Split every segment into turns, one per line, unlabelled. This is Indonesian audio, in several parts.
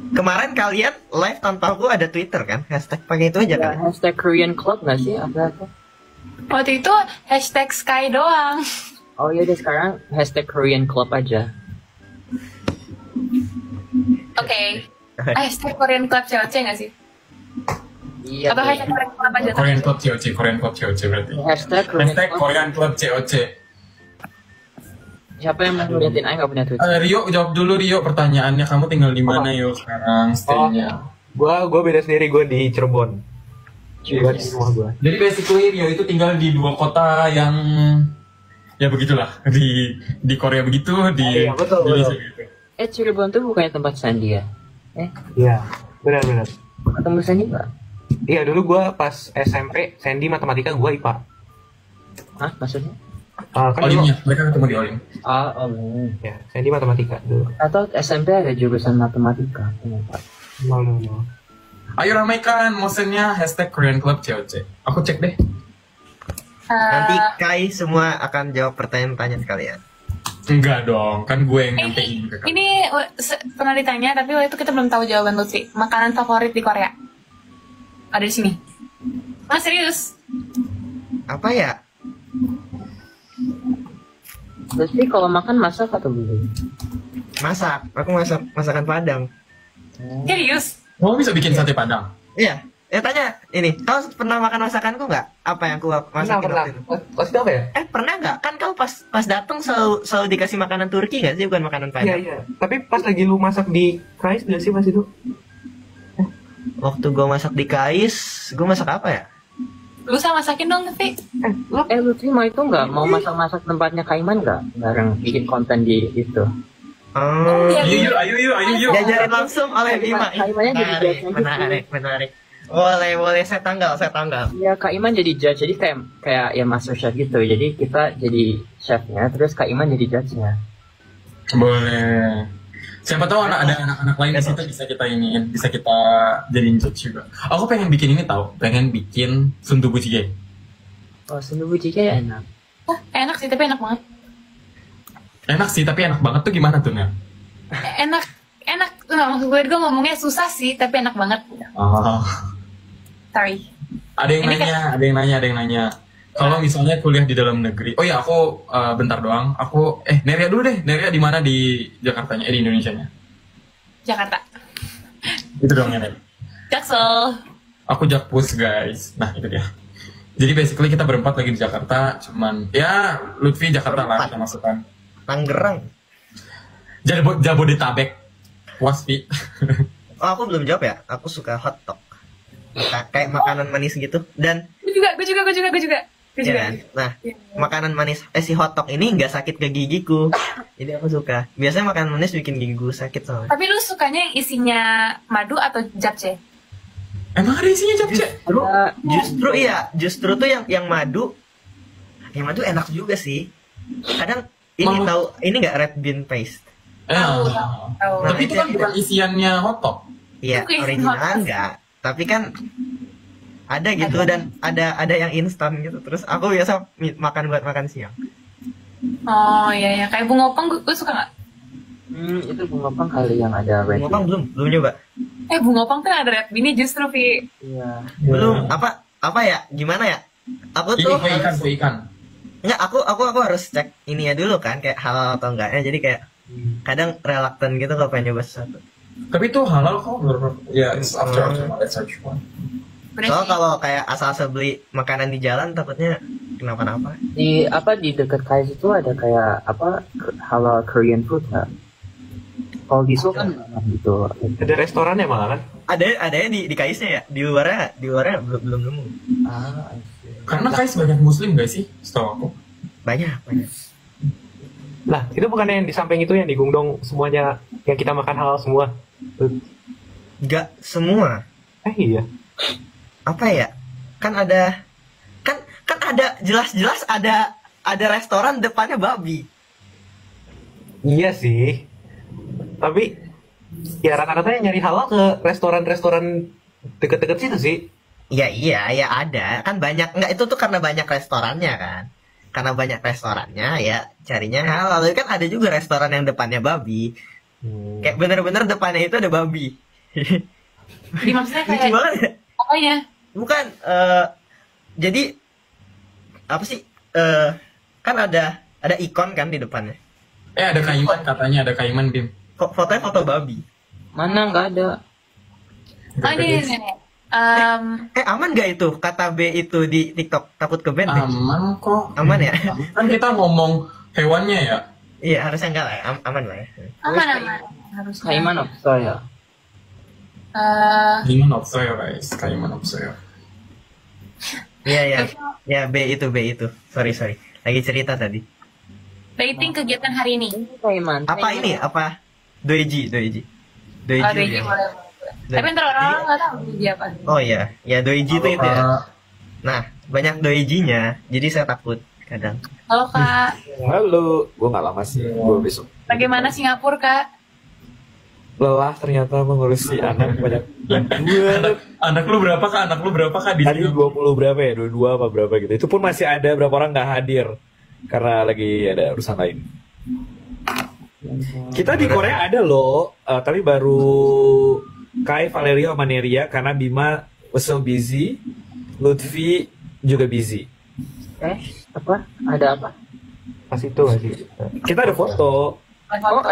Kemarin kalian live tanpa aku ada Twitter kan? Hashtag pakai itu aja
Ya,
kan?
hashtag Korean Club nggak sih? Apa?
Waktu itu hashtag Sky doang.
Oh iya deh, sekarang hashtag Korean Club aja.
Oke. Hashtag Korean Club COC nggak sih?
Iya.
Atau
deh.
hashtag Korean Club aja?
Korean Club COC, Korean Club COC berarti.
Hashtag Korean
Hashtag
Club.
Korean Club COC.
Siapa yang mau ngeliatin Aing nggak punya Twitter?
Rio, jawab dulu Rio pertanyaannya. Kamu tinggal di mana yo sekarang stay-nya?
Gua beda sendiri, gue di Cirebon. Bukan di rumah gue.
Jadi basically Rio itu tinggal di dua kota yang ya begitulah di Korea begitu di
Iya, betul,
di
betul.
gitu.
Cirebon tuh bukannya tempat Sandy ya?
Iya, benar-benar.
Ketemu Sandy nggak?
Iya, dulu gue pas SMP, Sandy matematika, gue IPA.
Hah, maksudnya?
Kan dulu,
Olimnya, mereka ketemu di Olim.
ya, Sandy matematika dulu.
Atau SMP ada jurusan matematika? Kenapa?
Malu.
Ayo ramaikan motionnya hashtag Korean Club COC. Aku cek deh.
Nanti Kai semua akan jawab pertanyaan-pertanyaan kalian.
Enggak dong, kan gue yang nyampein ke kamu.
Ini pernah ditanya, tapi waktu itu kita belum tahu jawaban Lutfi. Makanan favorit di Korea? Ada di sini. Mas serius?
Apa ya?
Terus sih kalau makan masak atau beli?
Masak. Aku masak masakan Padang.
Serius?
Kamu bisa bikin sate Padang?
Iya. Tanya ini, kau pernah makan masakanku nggak? Apa yang aku masakin
Pernah.
waktu itu?
Pas itu apa ya?
Pernah nggak? Kan kau pas datang selalu dikasih makanan Turki nggak sih, bukan makanan
Iya,
Padang?
iya. Tapi pas lagi lu masak di Christ nggak sih pas itu?
Waktu gue masak di Kais, gue masak apa ya?
Lu usah masakin dong, Lutfi.
Lu
Lutfi mau itu nggak? Mau masak-masak tempatnya Kaiman nggak? Bareng bikin konten di itu.
Oh,
Ayo yuk.
diajarin langsung oleh Bima.
Kaimannya jadi judge gitu.
Menarik. Boleh, saya tanggal.
Iya, Kak Iman jadi judge, jadi kayak ya master chef gitu. Jadi kita jadi chefnya, terus Kak Iman jadi judge-nya.
Boleh. Siapa tahu ada anak-anak lain di situ bisa kita iniin, bisa kita jadiin judge juga. Aku pengen bikin ini tahu, pengen bikin sundubu jjigae.
Oh, sundubu jjigae enak.
Enak sih, tapi enak banget.
Enak sih, tapi enak banget tuh gimana tuh Nel?
Enak. Nggak, maksud gue ngomongnya susah sih, tapi enak banget.
Oh.
Sorry.
Ada yang nanya. Kalau misalnya kuliah di dalam negeri, oh ya aku bentar doang. Aku Neria dulu deh. Neria di mana di Jakartanya? Di Indonesianya?
Jakarta.
Itu dong Neria.
Jaksel.
Aku Jakpus guys. Nah itu dia. Jadi basically kita berempat lagi di Jakarta. Cuman ya Lutfi Jakarta lah kita masukkan.
Tangerang.
Jabodetabek. Waspi.
Oh, aku belum jawab ya. Aku suka hotdog. Kayak makanan manis gitu. Dan
Gue juga.
ya kan? Nah, makanan manis si hotdog ini nggak sakit ke gigiku. Jadi aku suka. Biasanya makanan manis bikin gigiku sakit soalnya.
Tapi lu sukanya yang isinya madu atau japchae?
Emang ada isinya japchae?
Justru tuh yang madu. Yang madu enak juga sih. Kadang ini tahu ini nggak red bean paste.
Tahu.
Tapi itu kan bukan isiannya hotdog.
Iya,
Itu kayak
original
hotdog.
enggak. Tapi kan ada gitu dan ada yang instan gitu. Terus aku biasa makan buat makan siang.
Oh iya, kayak bunga opang gue suka nggak?
Itu bunga pang kali yang ada red.
Ngopang belum nyoba.
Bunga opang kan ada red bean justru Vi.
Iya.
Belum. Apa ya? Gimana ya? Aku
Ini
tuh
kue ikan.
Enggak, aku harus cek ini ya dulu kan, kayak halal atau enggaknya. Jadi kayak kadang reluctant gitu kalau pengen nyoba sesuatu.
Tapi itu halal kok. Ya, it's after let's search one.
Soalnya kalau kayak asal-asal beli makanan di jalan takutnya kenapa-napa.
Di dekat Kais itu ada kayak halal Korean food nggak? Kalau di Seoul kan banyak gitu.
ada restorannya malah kan?
Adanya di Kaisnya ya. Di luarnya belum nemu.
I see.
Karena Kais banyak muslim gak sih? Setahu aku.
Banyak.
Lah, itu bukannya yang di samping itu yang di Gungdong semuanya yang kita makan halal semua?
Enggak semua.
Iya.
Apa ya? Kan ada jelas-jelas ada restoran depannya babi.
Iya sih. Tapi ya rata-rata yang nyari halal ke restoran-restoran deket-deket situ sih.
Iya ada. Kan banyak, enggak itu tuh karena banyak restorannya kan. Karena banyak restorannya ya carinya halal. Tapi kan ada juga restoran yang depannya babi. Kayak bener-bener depannya itu ada babi.
Jadi maksudnya
Lucu
kayak
banget ya.
apanya?
Bukan, jadi apa sih? Kan ada ikon kan di depannya.
Ada kaiman katanya, ada kaiman Bim.
Fotonya foto babi.
Mana nggak ada.
Oh ini.
Aman gak itu kata B itu di TikTok? Takut ke ban deh.
Aman kok.
Aman ya?
Kan kita ngomong hewannya ya.
Iya harusnya enggak lah, aman lah ya.
Aman. Harusnya.
Kaiman of saya.
Kaiman of Soyo guys, Kaiman of Soyo.
Iya. Ya B itu. Sorry. Lagi cerita tadi.
Rating kegiatan hari ini.
Kaiman.
Apa ini? Apa? Doeji.
Doiji
ya.
boleh. Tapi ntar orang nggak tahu Doiji apa.
Oh iya, ya Doeji itu ya. Nah, banyak Doejinya, jadi saya takut kadang.
Halo Kak,
Halo, gue nggak lama sih, gue besok.
bagaimana Singapura Kak?
Lelah ternyata mengurusi anak banyak. Dua,
Anak lu berapa kak di
tadi
sini?
20 berapa ya, 22 apa berapa gitu. Itu pun masih ada berapa orang nggak hadir karena lagi ada urusan lain. Kita di Korea ada loh, tapi baru Kai, Valerio, sama Neria karena Bima was so busy, Lutfi juga busy.
Apa? Ada apa?
Pas itu masih. Kita ada foto.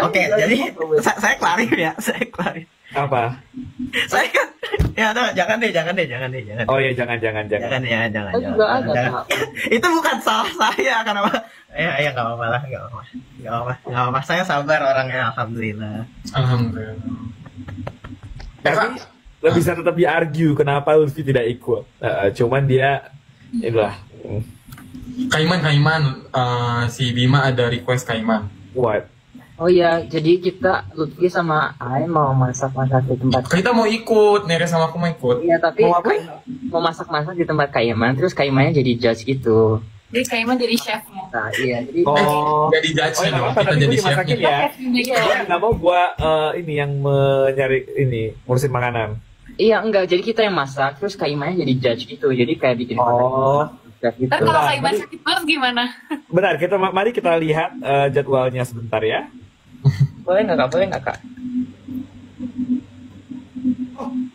Oke, jadi saya klarir ya,
Apa?
Saya kan, ya no, jangan deh.
Oh ya jangan.
Jangan.
Saya juga ada.
Jangan. Itu bukan salah saya, karena ya nggak apa-apa lah, nggak apa-apa. Saya sabar orangnya, alhamdulillah.
Alhamdulillah.
Tapi lo bisa tetap di-argue kenapa Lutfi tidak ikut. Cuman dia inilah.
Kaiman, si Bima ada request Kaiman.
What?
Oh iya, jadi kita Lutfi sama Ai mau masak-masak di tempat.
Kita mau ikut, Nerea sama aku mau ikut.
Iya, tapi
Mau apa?
mau masak-masak di tempat Kaiman, terus Kaimannya jadi judge gitu.
Jadi Kaiman jadi chefnya.
Nah, iya, jadi
Oh.
Jadi judge
Oh,
dong,
apa?
kita
Tadi
jadi
gue dimasakin
chefnya.
ya. Dia nggak mau gua ini yang mencari ini ngurusin makanan.
iya enggak, jadi kita yang masak, terus Kaimannya jadi judge gitu. Jadi kayak bikin
Oh.
konten gitu.
Ntar kalau
Nah,
Kaiman
jadi-
sakit banget gimana?
Benar, mari kita lihat jadwalnya sebentar ya.
Boleh nggak kak?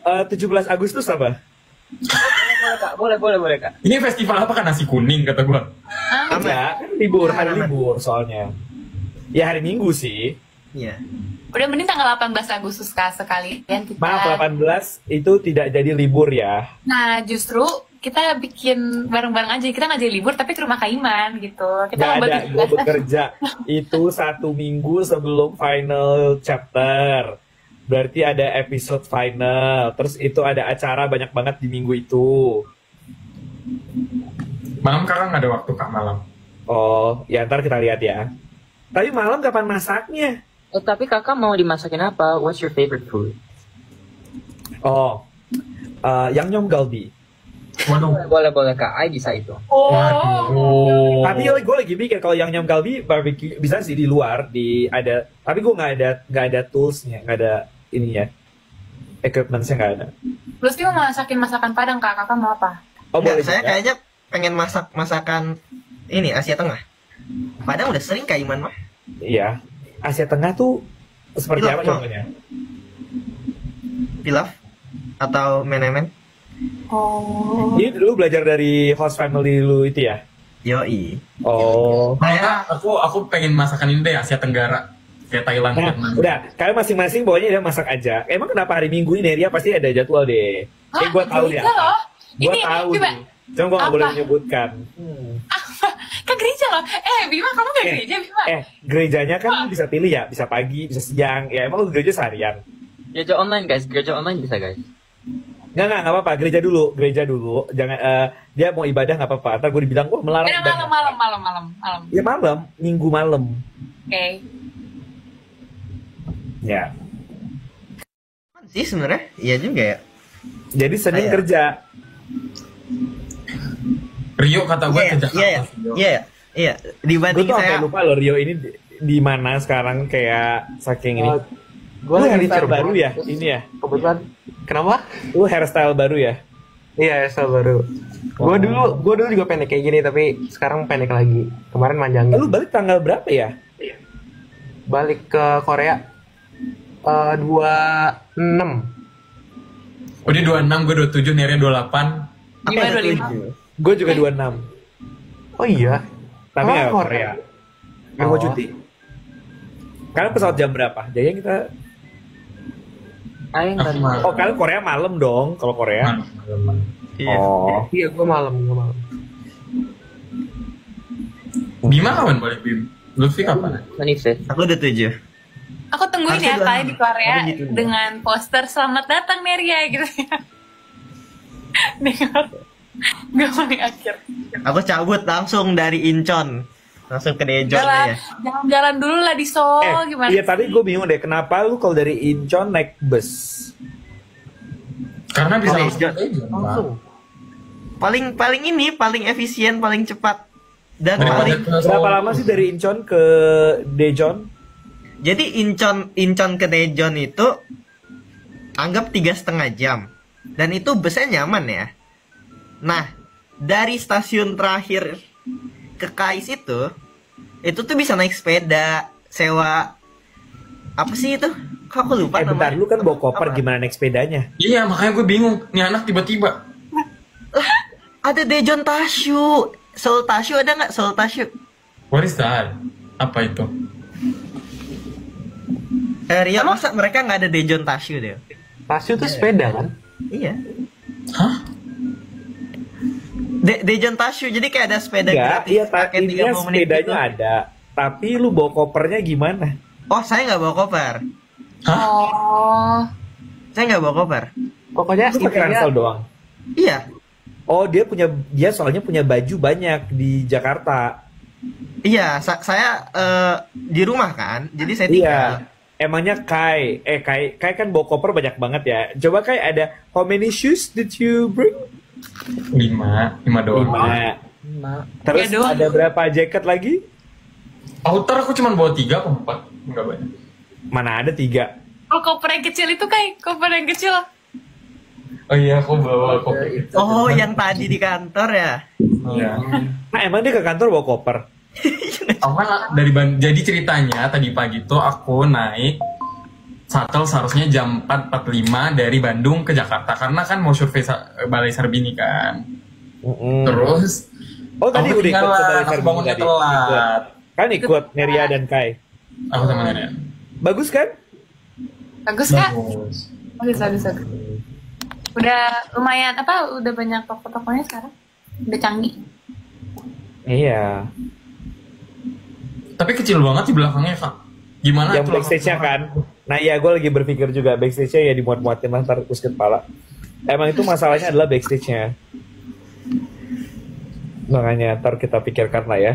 17 Agustus apa?
Boleh kak.
Ini festival apa kan nasi kuning kata gua.
Enggak, libur, hari
Aman.
libur soalnya. Ya hari Minggu sih.
Iya.
Udah mending tanggal 18 Agustus Kak sekalian kita.
Maaf 18 itu tidak jadi libur ya.
Nah justru kita bikin bareng-bareng aja. Kita nggak jadi libur tapi ke rumah Kaiman gitu. Kita
Gak
mau
ada,
bagi
gue bekerja. Itu 1 minggu sebelum final chapter. Berarti ada episode final. Terus itu ada acara banyak banget di minggu itu.
Malam kakak nggak ada waktu kak malam.
Oh, ya ntar kita lihat ya. Tapi malam kapan masaknya?
Tapi kakak mau dimasakin apa? What's your favorite food?
Oh, Yangnyeom Galbi.
Waduh.
Boleh kak, Ai bisa itu.
Waduh.
Tapi gue lagi mikir kalau Yangnyeom Galbi barbecue bisa sih di luar ada. Tapi gue nggak ada toolsnya, nggak ada ininya, equipmentsnya nggak ada.
Terus dia mau masakin masakan Padang Kak. Kakak mau apa?
Oh boleh.
Saya
juga.
kayaknya pengen masakan ini Asia Tengah. Padahal udah sering Kaiman mah.
Iya. Asia Tengah tuh seperti
Pilaf,
apa
no.
contohnya?
Pilaf atau menemen.
Oh.
Ini dulu belajar dari host family lu itu ya?
Yoi.
Oh.
Nah, aku pengen masakan ini deh Asia Tenggara kayak Thailand.
Nah,
Vietnam.
udah. Kalian masing-masing pokoknya dia masak aja. Emang kenapa hari Minggu ini Neria pasti ada jadwal deh?
Hah,
Gue tahu
gereja
ya.
loh.
Gue
Ini,
tahu
coba.
nih. Cuma gue nggak boleh
Apa?
menyebutkan.
Kan gereja loh. Bima kamu gak gereja Bima?
Gerejanya kan bisa pilih ya, bisa pagi, bisa siang. Ya emang lu gereja seharian.
Gereja online guys, gereja online bisa guys.
Nggak apa-apa. Gereja dulu. Jangan dia mau ibadah nggak apa-apa. Ntar gue dibilang wah melarang
Udah
ibadah.
malam.
Ya malam, Minggu malam.
Oke.
Ya.
Sih sebenarnya, iya juga ya.
Jadi Senin
Iya.
kerja.
Rio kata gue ke Jakarta.
Iya.
Gue
Dibanding
tuh sampai
saya,
lupa loh Rio ini di mana sekarang kayak saking ini.
Gue
Lu
lagi di
hairstyle
Cirebon.
baru ya? Ini ya?
Kebetulan. Kenapa?
Lu hairstyle baru ya?
Iya, hairstyle baru. Gue dulu juga pendek kayak gini, tapi sekarang pendek lagi. Kemarin manjangin.
Lu balik tanggal berapa ya?
Balik ke Korea 26.
Oh dia 26, gue 27, Nerea 28.
Gimana 25?
Gue juga 26.
Oh iya.
Tapi
Oh,
nggak
Korea.
Korea. Nggak mau
Oh.
cuti. Kalian pesawat jam berapa? Jaya kita.
Aing kan
Oh kalian Korea malam dong. Kalau Korea.
Iya.
Oh.
Iya, gue malam.
Bima kapan balik Bim? Lutfi kapan?
25th.
Aku udah 7.
Aku tungguin
Harusnya
ya
dua
kali
hari.
di Korea
Harusnya gitu.
dengan poster selamat datang Neria gitu ya. Dengan gak paling akhir.
Aku cabut langsung dari Incheon. Langsung ke Daejeon ya.
Jalan-jalan dulu lah di Seoul gimana?
Iya tadi gue bingung deh kenapa lu kalau dari Incheon naik bus.
Karena bisa
Oke,
langsung
John.
ke Daejeon, Pak.
Langsung.
Paling efisien, paling cepat. Dan
Daripada
paling
ke
Berapa
Seoul.
lama sih dari Incheon ke Daejeon?
jadi Incheon ke Daejeon itu anggap 3,5 jam. Dan itu busnya nyaman ya. Nah, dari stasiun terakhir ke KAIS itu tuh bisa naik sepeda, sewa apa sih itu? Kok aku lupa
Bentar,
namanya.
lu kan bawa koper
Apa?
gimana naik sepedanya?
Iya makanya gue bingung. Nih anak tiba-tiba.
Ada Daejeon Tashu. Seoul Tashu ada nggak? Seoul Tashu.
What is that? Apa itu?
Ria, masa mereka nggak ada Daejeon Tashu deh?
Tasyu tuh sepeda kan?
Iya.
Hah?
Daejeon Tashu, jadi kayak ada sepeda
Enggak,
gratis.
iya
pakai 30
intinya
menit
sepedanya
gitu.
ada. Tapi lu bawa kopernya gimana?
Oh, saya nggak bawa koper.
Oh,
Saya nggak bawa koper.
Pokoknya
Lu pakai ransel
intinya
doang.
Iya.
Oh dia soalnya punya baju banyak di Jakarta.
Iya, saya di rumah kan, jadi saya tinggal.
Iya. Emangnya Kai kan bawa koper banyak banget ya. Coba Kai ada how many shoes did you bring?
5 doang.
5. Terus
Ya doang.
ada berapa jaket lagi?
Outer aku cuma bawa 3 atau 4. Enggak banyak.
Mana ada 3.
oh koper yang kecil itu kayak koper yang kecil.
Oh iya aku bawa kopi.
Oh, yang tadi di kantor ya.
Iya.
Nah emang dia ke kantor bawa koper?
Aku kan dari jadi ceritanya tadi pagi tuh aku naik shuttle seharusnya jam 4.45 dari Bandung ke Jakarta karena kan mau survei Balai Sarbini kan. Terus
Oh tadi
aku
udah ikut ke
ketinggalan,
Balai
aku
Sarbini
bangunnya
tadi.
telat.
Kan ikut Neria dan Kai.
Aku sama Nenek.
Bagus kan?
Bagus kak?
Bagus.
Bagus. Udah lumayan udah banyak toko-tokonya sekarang. Udah canggih.
Iya.
Tapi kecil banget di belakangnya kak. Gimana?
Yang
tuh
backstage-nya kan. Nah iya gue lagi berpikir juga backstage-nya ya dimuat-muatin lah ntar terus ke kepala. Emang itu masalahnya adalah backstage-nya. Makanya ntar kita pikirkan lah ya.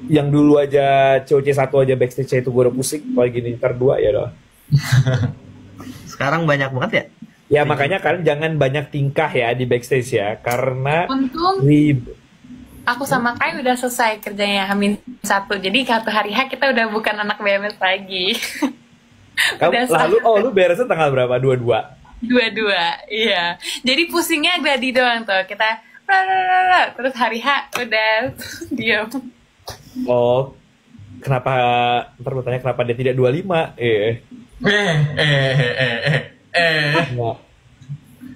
Yang dulu aja COC 1 aja backstage-nya itu gue udah pusing. Kalau gini ntar 2 ya udah.
Sekarang banyak banget ya.
Ya makanya kalian jangan banyak tingkah ya di backstage ya. Karena
Untung aku sama Kai udah selesai kerjanya H-1. Jadi satu hari H kita udah bukan anak BMS lagi. Udah
lu beresnya tanggal berapa? 22.
22, iya. Jadi pusingnya gladi doang tuh. Kita terus hari H udah diam.
Oh, kenapa? Ntar lu tanya kenapa dia tidak 25?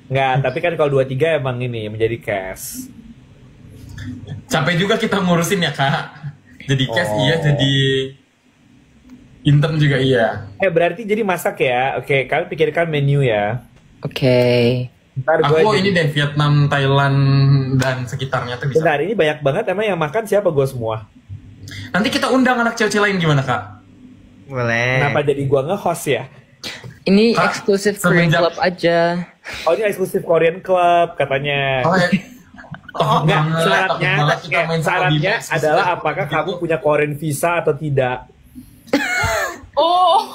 Nggak, tapi kan kalau 23 emang ini menjadi cash.
Capek juga kita ngurusin ya kak. Jadi cash
Oh.
iya, jadi intern juga iya.
Berarti jadi masak ya? Oke, kalian pikirkan menu ya.
Oke.
Ntar
Aku
gua
ini deh Vietnam, Thailand dan sekitarnya tuh bisa.
Bentar, ini banyak banget. Emang yang makan siapa gue semua?
Nanti kita undang anak cewek lain gimana kak?
Boleh.
Kenapa jadi gua nge-host ya?
Ini
Kak,
eksklusif Korean
semenjak-
Club aja.
Oh, ini eksklusif Korean Club katanya.
Oh, ya.
Enggak,
Takut
syaratnya,
banget kita main sama
syaratnya
Bima.
adalah apakah kamu punya Korean visa atau tidak?
Oh,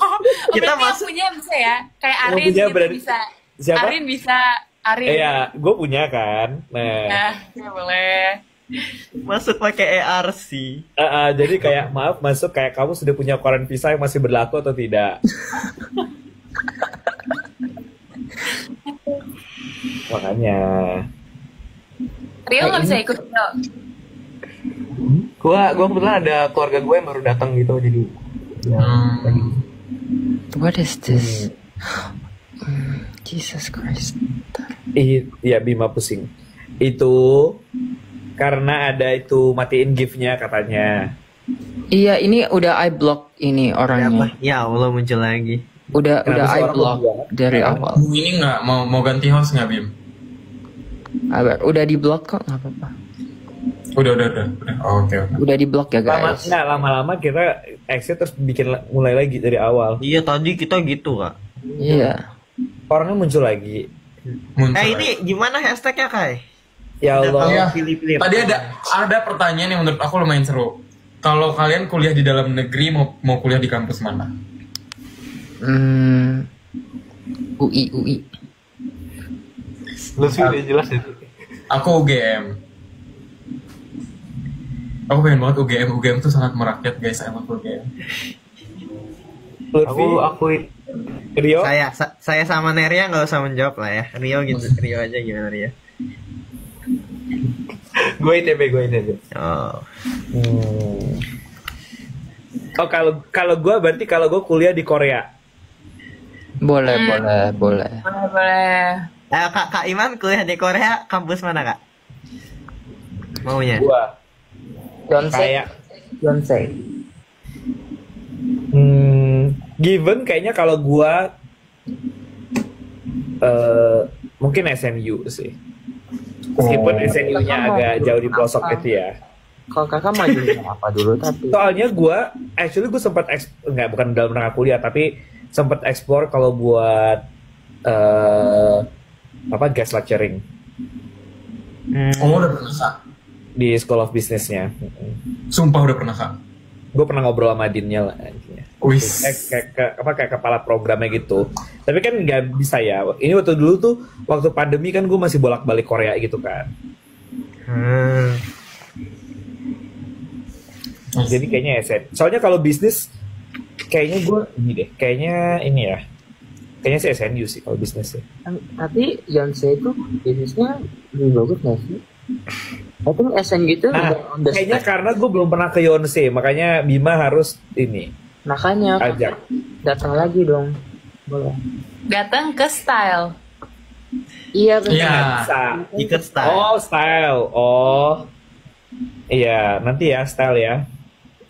Kita
berarti
masuk-
yang punya bisa ya? Kayak
Yang
Arin
punya
gitu
berarti-
bisa.
Siapa?
Arin bisa. Arin.
Iya, gue punya kan. Nah,
Nah, ya boleh.
Masuk pakai ARC.
jadi kayak maaf masuk kayak kamu sudah punya Korean visa yang masih berlaku atau tidak? Makanya.
Rio nggak bisa ikut Rio.
gua kebetulan ada keluarga gue yang baru datang gitu jadi ya, lagi.
What is this? Jesus Christ.
Iya, Bima pusing. Itu karena ada itu matiin gift-nya katanya.
Iya, ini udah I block ini orangnya.
Ya Allah, muncul lagi.
Udah
Kenapa sih
I
orang
block
membuat?
dari awal.
Ini nggak mau ganti host nggak Bim?
Udah di block kok, nggak apa-apa.
Udah. Oh, oke.
Udah di block ya guys.
Lama-lama kita exit terus mulai lagi dari awal.
Iya, tadi kita gitu, Kak.
Iya.
Orangnya muncul lagi.
Muncul
Ini gimana hashtagnya, Kai?
Ya
Udah
Allah.
tahu
Iya.
pilih-pilih.
Tadi ada pertanyaan yang menurut aku lumayan seru. Kalau kalian kuliah di dalam negeri mau kuliah di kampus mana?
UI.
Lu sih udah jelas itu.
Aku UGM. Aku pengen banget UGM. UGM tuh sangat merakyat guys. I love UGM.
Lutfi,
Aku
Rio,
Saya sama Neria nggak usah menjawab lah ya. Rio gitu. Rio aja gimana Rio?
gue ITB.
Oh.
Oh, kalau gue berarti kalau gue kuliah di Korea.
Boleh.
Boleh.
Kak Iman kuliah di Korea, kampus mana, Kak? Maunya?
Gua
Yonsei.
kayak
Yonsei.
given kayaknya kalau gua mungkin SNU sih. Meskipun SNU-nya agak jauh di pelosok itu ya.
Kalau kakak maju apa dulu tapi
Soalnya gua sempat bukan dalam rangka kuliah tapi sempat explore kalau buat guest lecturing
Oh udah pernah Kak?
di School of Business-nya.
Sumpah udah pernah Kak?
Gue pernah ngobrol sama Dinnya lah.
Wis.
Kayak kepala programnya gitu. Tapi kan nggak bisa ya. Ini waktu dulu tuh waktu pandemi kan gue masih bolak-balik Korea gitu kan. Jadi kayaknya SN. Soalnya kalau bisnis kayaknya gue kayaknya sih SNU sih kalau bisnis sih.
tapi Yonsei itu bisnisnya lebih bagus nggak sih? I think SN gitu on the
Kayaknya
spec.
karena gue belum pernah ke Yonsei, makanya Bima harus
Makanya
ajak.
datang lagi dong. Boleh.
Datang ke style.
Iya benar.
Iya.
Bisa.
Ikut style.
Oh, style. Oh. Iya, nanti ya style ya.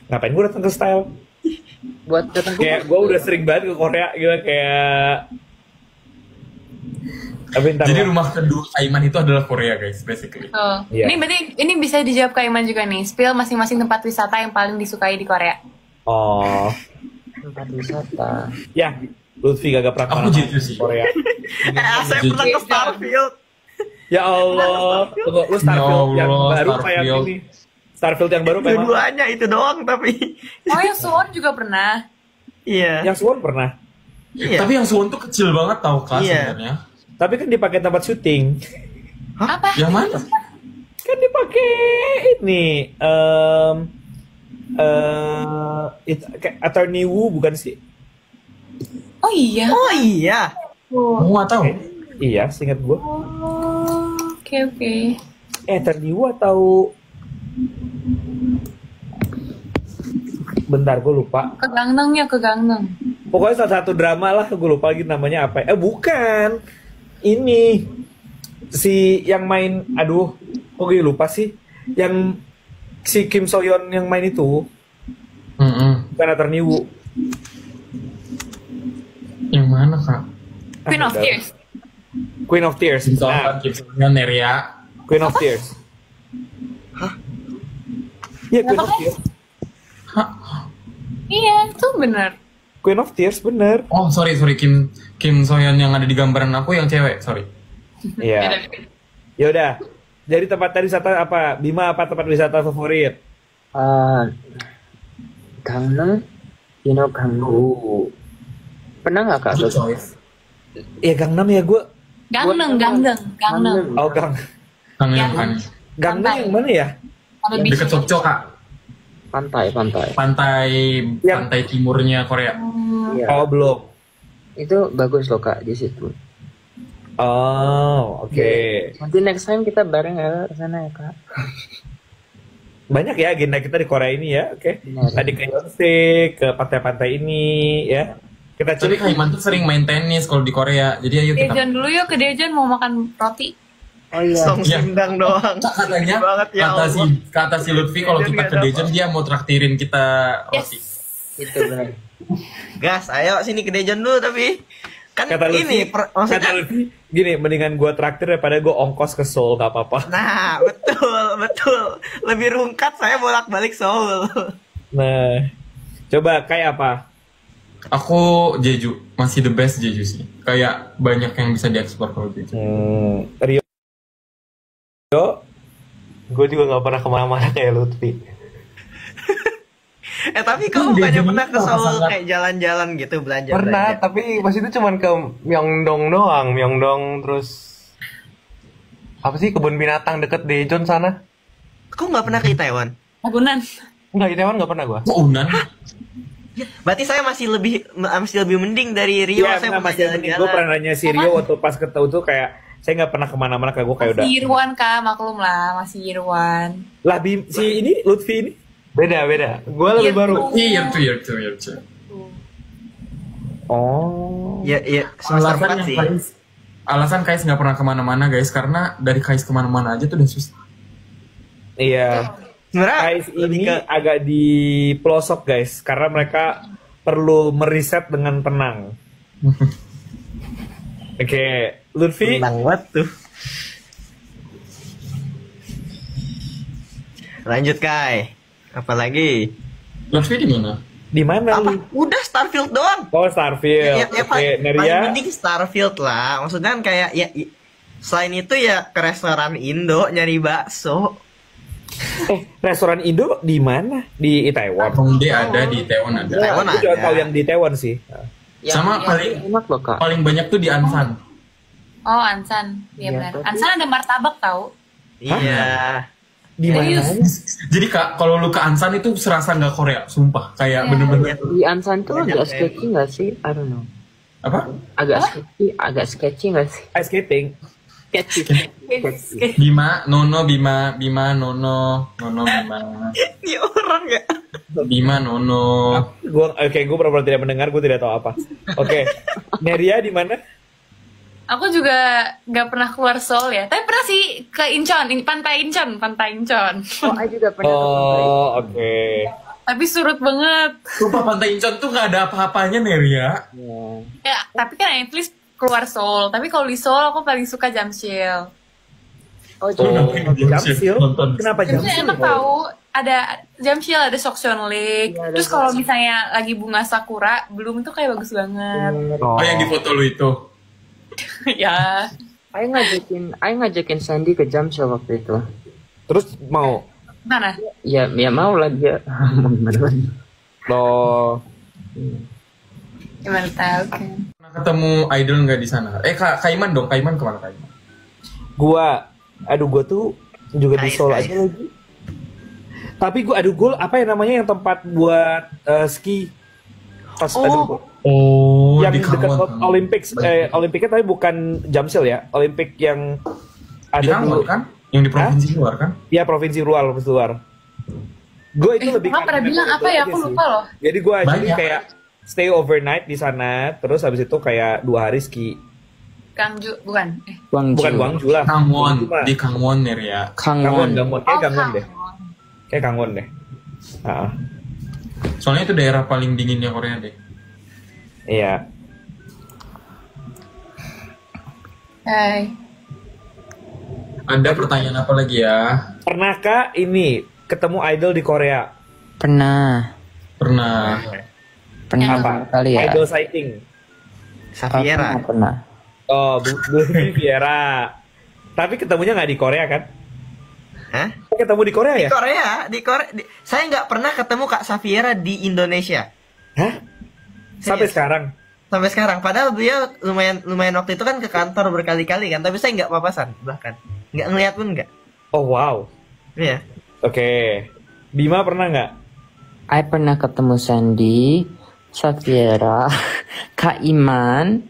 Ngapain gue datang ke style?
Buat datang ke
Kayak gue udah sering banget ke Korea gitu kayak. Tapi ntar
Jadi
lah.
rumah kedua Aiman itu adalah Korea guys, basically.
Tuh.
Iya.
Ini berarti ini bisa dijawab Kak Iman juga nih. Spill masing-masing tempat wisata yang paling disukai di Korea.
Oh.
tempat wisata.
Ya, Lutfi gak pernah
Aku
kemana-mana
gitu sih.
ke Korea.
Saya pernah ke Starfield.
Ya Allah. Tunggu, lu Starfield
Ya
yang
Allah,
baru kayak
Starfield.
ini. Starfield yang baru kayak mana?
Dua-duanya itu doang tapi.
Oh, yang Suwon juga pernah.
Iya.
Yang Suwon pernah.
Iya.
Tapi yang Suwon tuh kecil banget tau Kak
Iya.
sebenarnya.
Tapi kan dipakai tempat syuting.
Apa?
Yang mana?
Kan dipakai ini kayak Attorney Wu bukan sih?
Oh iya.
Oh iya.
Oh,
Aku nggak tahu.
Iya, seingat gue.
oke oke.
Attorney Wu atau bentar gue lupa.
Ke Gangnam ya, ke Gangnam.
Pokoknya salah satu drama lah, gue lupa lagi namanya apa. Bukan. Ini si yang main, aduh, kok gue lupa sih. Yang si Kim So Yeon yang main itu bukan Attorney Wu.
Yang mana Kak?
Queen of
Bentar.
Tears.
Queen of Tears.
Kim
Nah,
Sohan, Neria.
Queen of Tears. Iya, Queen of Tears.
Iya, itu bener.
Queen of Tears bener.
Oh sorry Kim Sohyun yang ada di gambaran aku yang cewek, sorry.
Iya. Ya udah. Jadi tempat wisata apa? Bima apa tempat wisata favorit?
Gangnam, Gangnam. Pernah nggak kak?
Good choice.
Ya Gangnam ya gue.
Gangnam.
Oh Gang.
Yang kan
Gangnam yang mana ya?
Ada
deket
beach.
Sokcho Kak.
Pantai.
Pantai timurnya Korea.
Iya.
Oh belum.
Itu bagus loh kak di situ.
Oh oke.
Nanti next time kita bareng ya ke sana ya kak.
Banyak ya agenda kita di Korea ini ya. Oke.
Benar.
Tadi ke Yonsei, ke pantai-pantai ini ya. Kita
Tapi
curi.
Kaiman tuh sering main tenis kalau di Korea. Jadi ayo kita.
Dejon dulu yuk ke Dejon mau makan roti.
Oh iya.
Song
Iya.
sindang doang.
Katanya
banget ya
kata si
Allah.
kata si Lutfi kalau
Dejon
kita
nggak
ke
ada
Dejon dia mau traktirin kita roti.
Yes.
Itu benar.
Gas, ayo sini ke Dejon dulu tapi kan
Kata
ini
Lutfi, kata
maksudnya.
Lutfi, gini, mendingan gue traktir daripada gue ongkos ke Seoul, gak apa-apa.
Nah, betul. Lebih rungkat saya bolak-balik Seoul.
Nah, coba kayak apa?
Aku Jeju masih the best Jeju sih. Kayak banyak yang bisa dieksplor kalau Jeju.
Rio.
Gue juga nggak pernah kemana-mana kayak Lutfi.
Tapi kamu bukannya pernah ke Seoul kayak jalan-jalan gitu belanja?
Pernah, tapi pas itu cuman ke Myeongdong doang. Myeongdong terus apa sih kebun binatang deket Daejeon sana?
Aku nggak pernah ke Itaewon.
Ragunan.
Enggak, Itaewon nggak pernah gua.
Oh, Unan.
Berarti saya masih lebih mending dari Rio.
Iya,
Saya
nah,
pernah
masih gue
jalan-jalan.
pernah nanya si Rio waktu pas ketemu tuh kayak saya nggak pernah kemana-mana, kayak gue kayak udah.
Masih Irwan kak, maklum lah, masih Irwan.
Lah si ini Lutfi ini.
Beda. Gua lebih
Iya,
baru.
Year two.
Oh.
Iya, semester 4 sih.
Alasan Kais nggak pernah kemana-mana guys karena dari Kais kemana-mana aja tuh udah susah.
Iya.
Sebenarnya
Guys
lebih
ini
ke
agak di pelosok guys, karena mereka perlu meriset dengan tenang. Oke, Lutfi.
tenang banget tuh. Lanjut Kai. Apalagi?
Lutfi di mana?
Di mana
Apa?
lu?
Udah Starfield doang.
Oh, Starfield. Oke,
paling
Neria.
penting Starfield lah. Maksudnya kan kayak ya selain itu ya ke restoran Indo nyari bakso.
Restoran Indo di mana? Di Itaewon.
Hongdae ada, di Taiwan ada.
Taiwan
Aku juga
ada.
tahu yang di Taiwan sih.
Sama
Yang enak loh kak.
paling banyak tuh di Ansan.
Oh Ansan, iya
Iya,
benar.
tapi-
Ansan ada martabak tau.
Iya.
Di mana?
Jadi kak, kalau lu ke Ansan itu serasa nggak Korea, sumpah. Kayak
Iya.
bener-bener
Di Ansan tuh
Banyak,
agak
ya.
sketchy nggak sih? I don't know.
apa?
Agak sketchy nggak sih?
Ice skating.
Sketchy.
Bima, Nono, Bima, Nono, Bima,
Ini orang ya.
Bima, Nono.
Gue pernah tidak mendengar, gue tidak tahu apa. Oke, Neria di mana?
Aku juga nggak pernah keluar Seoul ya, tapi pernah sih ke Incheon, Pantai Incheon.
Oh, I juga pernah ke Pantai.
Oh, oke.
Tapi surut banget.
Sumpah Pantai Incheon tuh nggak ada apa-apanya Neria.
Iya.
Ya, tapi kan at least keluar Seoul. Tapi kalau di Seoul aku paling suka Jamsil.
Oh,
Oh,
jadi
Jamsil.
Nonton.
Kenapa
Jamsil
Jamsil?
enak tahu. Ada Jamsil, ada Sokcheon Lake.
Iya, ada
Terus kalau misalnya lagi bunga sakura, belum itu kayak bagus banget.
Oh yang di foto lu itu.
Ya.
I ngajakin Sandy ke Jamsil waktu itu.
Terus mau?
Mana?
Ya mau lah dia. Mau gimana lagi?
Lo
Gimana tahu kan?
Pernah ketemu idol nggak di sana? Kaiman dong, Kaiman kemana Kaiman?
gua tuh juga di Seoul aja lagi. Tapi gue apa ya namanya yang tempat buat ski. Pas
Oh,
yang
di
dekat
Kangwon.
Olimpiknya tapi bukan Jamsil ya. Olimpik yang
Di
ada
Kangwon kan? Yang di provinsi luar kan?
Iya, provinsi luar. Gue itu lebih
Mama pernah bilang apa ya? Aku lupa loh.
Jadi gue jadi
Banyak.
kayak stay overnight di sana, terus habis itu kayak 2 hari ski.
Gangju, bukan?
Guangzhou.
Bukan Guangzhou lah.
Kangwon,
Guangzhou mah.
di Kangwon Neria.
Kangwon.
Kayak Gangwon deh.
Kangwon.
Kayak Gangwon deh. Ah,
Soalnya itu daerah paling dinginnya Korea deh.
iya.
Hai.
Ada pertanyaan apa lagi ya?
Pernahkah ini ketemu idol di Korea?
Pernah.
Pernah.
Pernah
Apa?
kali ya.
Idol sighting.
Safiera.
Pernah.
Oh, Bu Viera. Tapi ketemunya nggak di Korea kan?
Hah?
Ketemu di Korea ya?
Di Korea. Saya nggak pernah ketemu Kak Safiera di Indonesia.
Hah? Sampai
Serius.
sekarang?
Sampai sekarang. Padahal beliau lumayan waktu itu kan ke kantor berkali-kali kan. Tapi saya nggak papasan bahkan. Nggak ngeliat pun nggak.
Oh wow.
Iya.
Oke. Bima pernah nggak?
I pernah ketemu Sandy, Safiera, Kak Iman.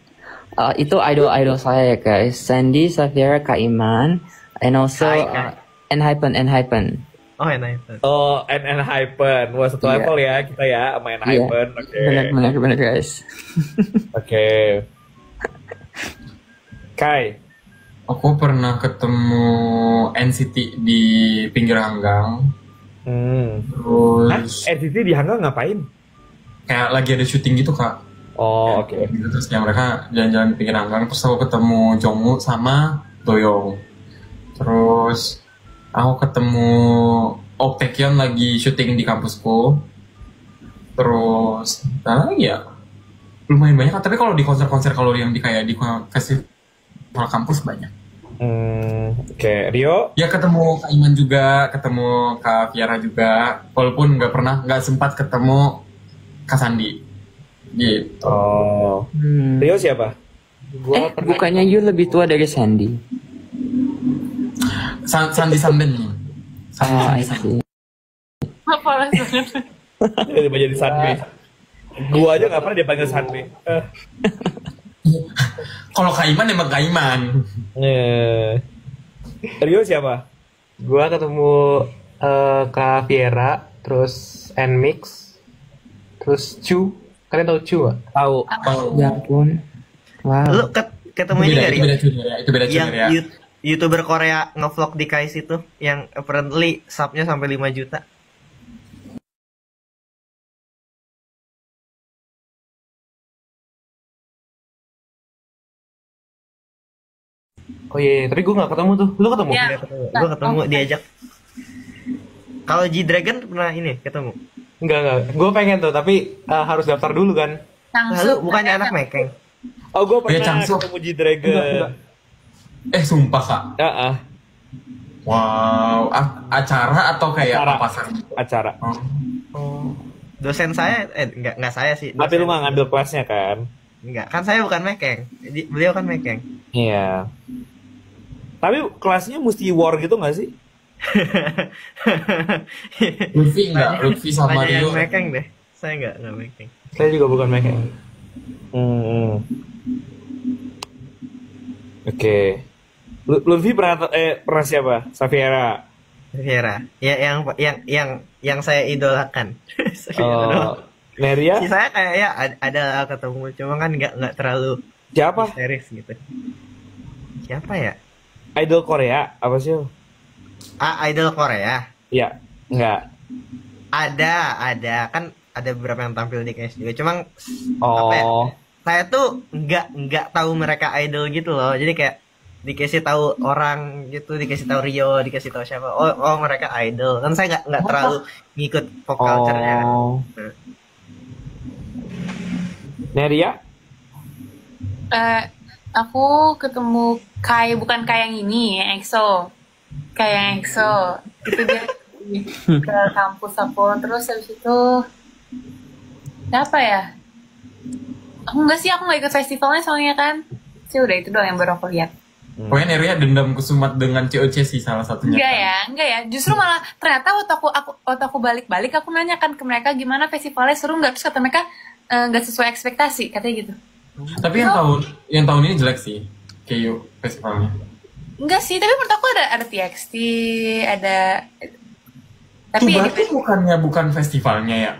Itu idol saya ya guys. Sandy, Safiera, Kak Iman, and also
Hai, Kak.
Enhypen.
Oh, Enhypen.
Oh, Hypen. Wah, satu
Iya.
level ya kita ya sama
Iya.
Hypen. Oke.
Benar guys.
Oke. Kai.
Aku pernah ketemu NCT di pinggir Hanggang.
Hah?
Terus
NCT di Hanggang ngapain?
kayak lagi ada syuting gitu kak.
Oh, oke.
Gitu, terus kayak mereka jalan-jalan di pinggir Hanggang. Terus aku ketemu Jongwoo sama Doyoung. Terus aku ketemu Taecyeon lagi syuting di kampusku. Terus ya lumayan banyak. Tapi kalau di konser-konser kalau yang di kayak di festival kampus banyak.
Oke, Rio.
Ya ketemu Kak Iman juga, ketemu Kak Viara juga. Walaupun nggak sempat ketemu Kak Sandi. Gitu.
Oh, Rio siapa?
Bukannya you lebih tua dari Sandy?
Sandi Sanden.
Oh, I see.
Apa banget?
Dia jadi Sanbe. Gua aja nggak pernah dipanggil Sanbe.
Kalau Kak Iman emang Kak Iman.
Rio siapa?
Gua ketemu Kak Viera, terus Nmix, terus Chu. Kalian tahu Chu gak?
Tahu.
Ya ampun. Wow.
Lu ketemu ini dari
Itu beda
yang
ya.
YouTuber Korea ngevlog di KAIS itu yang apparently subnya sampai 5 juta.
Oh iya, tapi gue gak ketemu tuh. Lu ketemu?
Ya.
Gue ketemu diajak. Kalau G-Dragon pernah ini ketemu.
Enggak. Gue pengen tuh, tapi harus daftar dulu kan.
Lalu bukannya anak Mekeng.
Oh, gue pernah
Changsu.
ketemu G-Dragon.
Sumpah Kak.
Ah,
Wow, acara atau kayak
Acara.
pasar?
acara.
Dosen saya enggak saya sih.
Tapi lu
dosen.
mah ngambil kelasnya kan?
Enggak, kan saya bukan Mekeng. Beliau kan Mekeng.
Iya. Tapi kelasnya mesti war gitu nggak sih?
Lutfi enggak? Lutfi sama
Tanya yang
Rio.
Mekeng deh. Saya enggak Mekeng.
Saya juga bukan Mekeng.
Oke. Lutfi pernah siapa? Safiera.
Viera. Ya yang saya idolakan.
Oh, Neria.
Si saya kayak ya ada ketemu cuma kan enggak terlalu
Siapa?
serius gitu. Siapa ya?
Idol Korea apa sih?
Idol Korea.
Iya, enggak.
Ada kan ada beberapa yang tampil di KS juga. Cuma apa ya?
Oh,
Saya tuh nggak tahu mereka idol gitu loh. Jadi kayak dikasih tahu orang gitu, dikasih tahu Rio, dikasih tahu siapa. Oh mereka idol. Kan saya nggak terlalu ngikut pop culture-nya.
oh. Neria?
Aku ketemu Kai, bukan Kai yang ini, yang EXO. Kai yang EXO. Itu dia ke kampus aku. Terus habis itu apa ya? Aku nggak ikut festivalnya soalnya kan. Sih udah itu doang yang baru aku lihat.
Pokoknya Neria dendam kesumat dengan COC sih salah satunya.
Enggak ya. Justru malah ternyata waktu aku balik-balik aku nanyakan ke mereka gimana festivalnya seru nggak, terus kata mereka nggak sesuai ekspektasi katanya gitu.
Tapi yang tahun ini jelek sih. KU festivalnya.
Enggak sih, tapi menurut aku ada TXT, ada tapi
Tuba
ya,
tuh bukan festivalnya ya.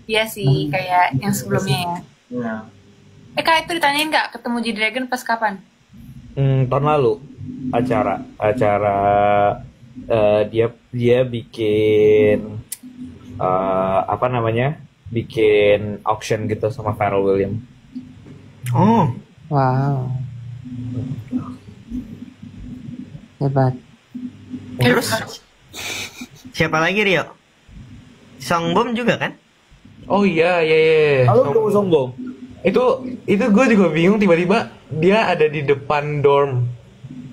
iya sih kayak yang sebelumnya ya.
Ya.
Kak itu ditanyain nggak ketemu G-Dragon pas kapan?
Tahun lalu acara dia bikin apa namanya? Bikin auction gitu sama Pharrell Williams.
Oh,
Wow. Hebat.
terus siapa lagi Rio? Songbom juga kan?
Oh iya.
Halo, kamu sombong.
Itu gue juga bingung, tiba-tiba dia ada di depan dorm.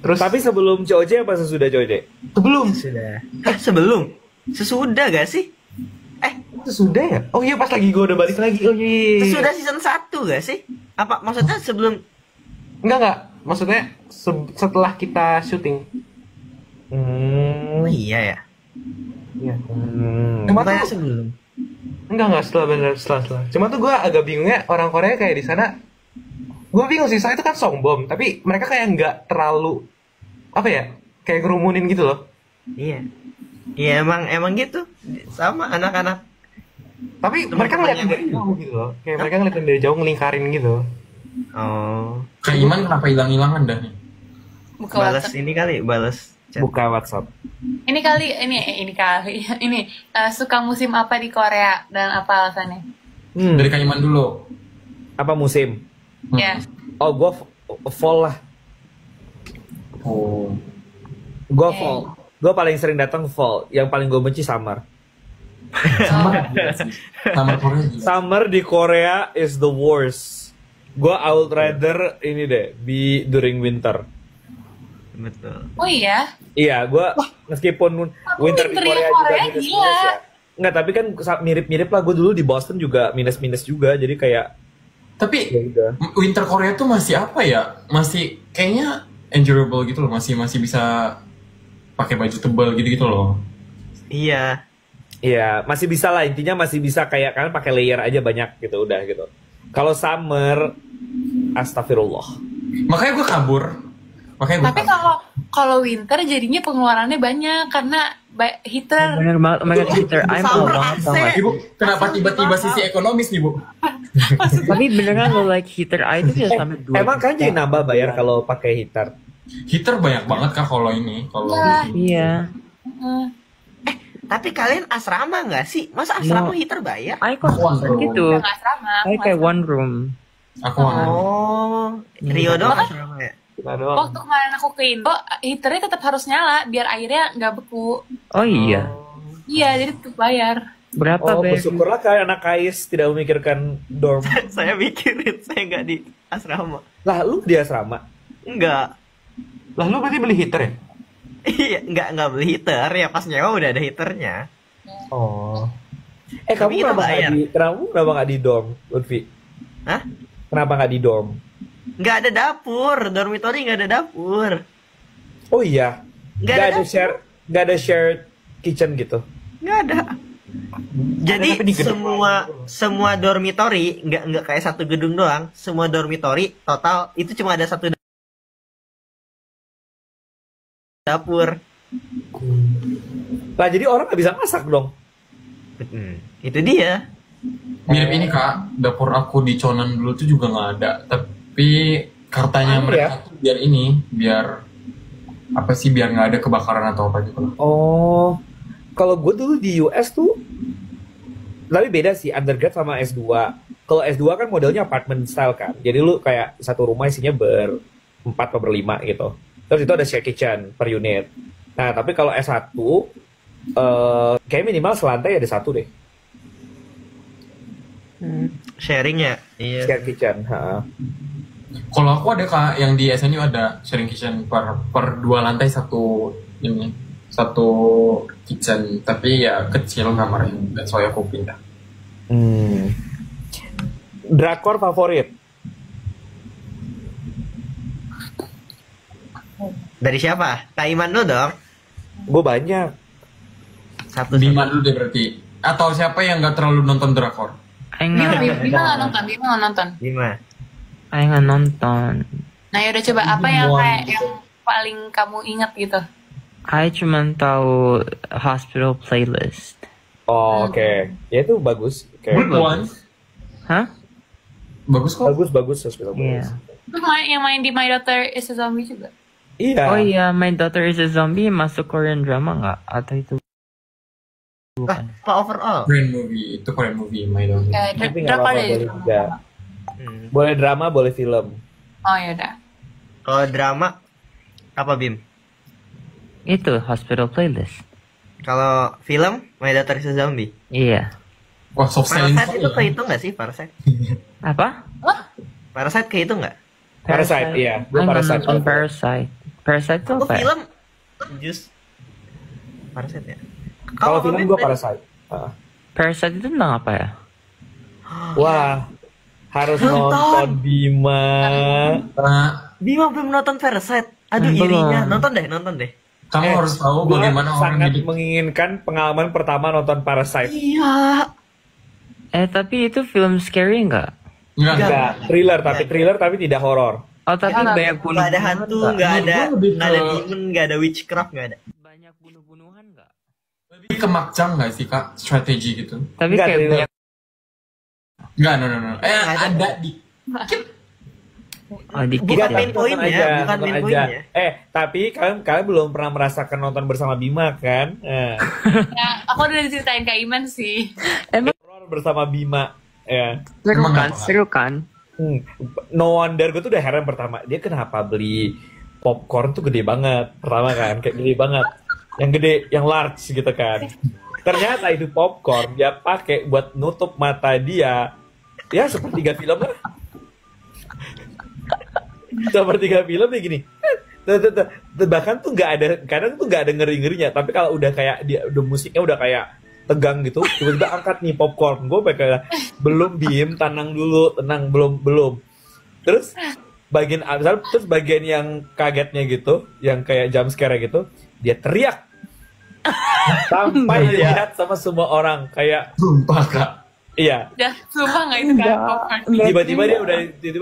Terus
Tapi sebelum COC apa sesudah COC?
sebelum
Sudah. Sebelum? Sesudah gak sih?
itu sudah ya? Oh iya, pas lagi gue udah balik lagi. Oh iya.
Sesudah season 1 gak sih? Apa maksudnya sebelum?
Enggak. Maksudnya setelah kita syuting.
Oh iya ya.
Iya.
Cuma sebelum.
Enggak setelah. Cuma tuh gue agak bingungnya orang Korea kayak di sana. Gue bingung sih, soalnya itu kan Songbom, tapi mereka kayak nggak terlalu apa ya, kayak ngerumunin gitu loh.
Iya. Iya emang gitu. Sama anak-anak.
Tapi mereka ngeliatin dari jauh gitu loh. Kayak mereka ngeliatin dari jauh ngelingkarin gitu.
Oh,
Kak Iman kenapa hilang-hilangan dah nih?
Buka
balas
WhatsApp.
ini kali, balas chat.
Buka WhatsApp.
Ini kali, ini suka musim apa di Korea dan apa alasannya?
Dari Kak Iman dulu.
Apa musim?
Ya.
Oh, gue fall lah.
Oh.
Gue fall. Gue paling sering datang fall. Yang paling gue benci summer.
Sama Korea juga.
Summer di Korea is the worst. Gue I would rather ini deh, be during winter.
Betul.
Oh iya.
Iya, gue meskipun winter di
winter
Korea
yang
juga
Korea
minus-minus
gila.
ya. Enggak, tapi kan mirip-mirip lah. Gue dulu di Boston juga minus-minus juga. Jadi kayak
Tapi
ya udah.
winter Korea tuh masih apa ya? Masih kayaknya endurable gitu loh. Masih bisa pakai baju tebal gitu loh.
Iya.
Iya, masih bisa lah, intinya masih bisa kayak kalian pakai layer aja banyak gitu, udah gitu. Kalau summer, astagfirullah.
Makanya gue kabur.
Tapi kalau winter jadinya pengeluarannya banyak karena heater.
Bener banget, oh my god, heater. I'm
Summer
banget tau gak?
Ibu, kenapa tiba-tiba sisi ekonomis nih, Bu?
Tapi beneran lo like heater air itu bisa sampai 2
Emang kan jadi nambah bayar kalau pakai heater?
Heater banyak banget Kak kalau ini, kalau
Iya.
Iya.
Tapi kalian asrama nggak sih? Masa asrama heater bayar?
I kok
One room.
gitu.
Nggak asrama.
I kayak one room.
aku mana?
Oh, Rio doang asrama ya?
Kita doang.
Waktu kemarin aku ke Indo, heaternya tetap harus nyala biar airnya nggak beku.
Oh iya.
Iya, jadi tetap bayar.
Berapa
Oh,
Beb?
bersyukurlah kayak anak KAIS tidak memikirkan dorm.
Saya mikirin saya nggak di asrama.
Lah, lu di asrama?
Enggak.
Lah lu berarti beli heater ya?
Iya, nggak beli heater ya, pas nyewa udah ada heaternya.
Oh.
Tapi
Kamu
itu
kenapa
bayar.
kenapa nggak di dorm, Lutfi?
Hah?
Kenapa nggak di dorm?
Nggak ada dapur, dormitory nggak ada dapur.
Oh iya,
Nggak ada dapur.
nggak ada share kitchen gitu.
Nggak ada. Jadi
tapi di gedung
semua dormitory nggak kayak satu gedung doang. Semua dormitory total itu cuma ada satu dapur.
Lah jadi orang nggak bisa masak dong.
Itu dia.
Mirip ini Kak, dapur aku di Conan dulu tuh juga nggak ada. Tapi katanya
Aneh
mereka
ya?
tuh biar apa sih, biar nggak ada kebakaran atau apa gitu lah.
Oh, kalau gue dulu di US tuh, tapi beda sih undergrad sama S2. Kalau S2 kan modelnya apartment style kan, jadi lu kayak satu rumah isinya berempat atau berlima gitu. Terus itu ada share kitchen per unit. Nah, tapi kalau S1, kayak minimal selantai ada satu deh,
Sharing ya. Iya.
share kitchen. Ha.
Kalau aku ada Kak, yang di SNU ada sharing kitchen per 2 lantai satu kitchen, tapi ya kecil kamarnya, dan soalnya aku pindah.
Drakor favorit?
Dari siapa? Kak Iman dulu dong.
Gue banyak.
Satu.
Bima dulu deh berarti. Atau siapa yang nggak terlalu nonton drakor?
Aing
Bima
nggak
nggak nonton, Bima nggak nonton.
Lima.
Aing nggak nonton.
Nah, yaudah coba apa yang kayak yang paling kamu ingat gitu?
I cuma tahu hospital playlist.
Oh, oke. Ya itu bagus. Oke.
Good one.
Hah?
Bagus kok.
Bagus hospital
Iya.
playlist.
Terus yang main di My Daughter is a Zombie juga.
Iya.
Oh iya, My Daughter is a Zombie masuk Korean drama nggak? Atau itu
Lah,
bukan?
apa overall?
Korean movie, itu Korean movie, My Daughter.
Ya,
Tapi nggak
drakor
apa-apa,
deh.
boleh juga.
Hmm.
Boleh drama, boleh film.
Oh yaudah.
Kalau drama apa Bim?
Itu hospital playlist.
Kalau film My Daughter is a Zombie.
Iya.
Wah, soft selling
Parasite itu
sekali ya.
kehitung nggak sih Parasite?
Apa?
Parasite kehitung nggak?
Parasite, iya. Gue
Aing nggak
Parasite.
nonton Parasite. Parasite itu
Aku
apa? Ya?
film just Parasite ya.
Kalau film
Bim
gue
tadi?
Parasite. Ah.
Parasite itu tentang apa ya?
Wah, harus nonton Bima.
Nah,
Bima belum nonton Parasite. Aduh
Belum.
irinya. Nonton deh.
kamu harus tahu
Gua
bagaimana orang
sangat
hidup.
menginginkan pengalaman pertama nonton Parasite.
Iya.
Tapi itu film scary nggak?
Enggak.
Enggak, thriller tapi tidak horor.
Oh tapi
Nggak.
banyak
Nggak ada hantu, nggak ada
Gua lebih
nggak ada
ke-
demon, nggak ada witchcraft, nggak ada.
Banyak bunuh-bunuhan nggak?
Lebih ke makcang nggak sih kak? Strategi gitu?
Tapi
Enggak,
kayak
Trilo.
banyak.
Nggak, no. Ada di.
Oh, dikit
Bukan
ya.
main poinnya, bukan
nonton
main
aja.
poinnya.
Tapi kalian belum pernah merasakan nonton bersama Bima kan?
Ya, aku udah diceritain Kak Iman sih.
Emang
Horor bersama Bima. Ya.
seru
Emang
kan?
apa?
Seru kan?
No wonder gue tuh udah heran pertama. Dia kenapa beli popcorn tuh gede banget. Pertama kan, kayak gede banget. Yang gede, yang large gitu kan. Ternyata itu popcorn dia pakai buat nutup mata dia. Ya sepertiga film lah. Sepertiga film kayak gini. Bahkan tuh nggak ada, kadang tuh nggak ada ngeri-ngerinya. Tapi kalau udah kayak dia udah musiknya udah kayak tegang gitu, tiba-tiba angkat nih popcorn. Gue kayak belum Bim, tenang dulu, tenang, belum. Terus bagian yang kagetnya gitu, yang kayak jump scare gitu, dia teriak sampai dilihat sama semua orang kayak
Sumpah kak.
iya.
Udah, sumpah nggak itu kan? popcorn?
Tiba-tiba dia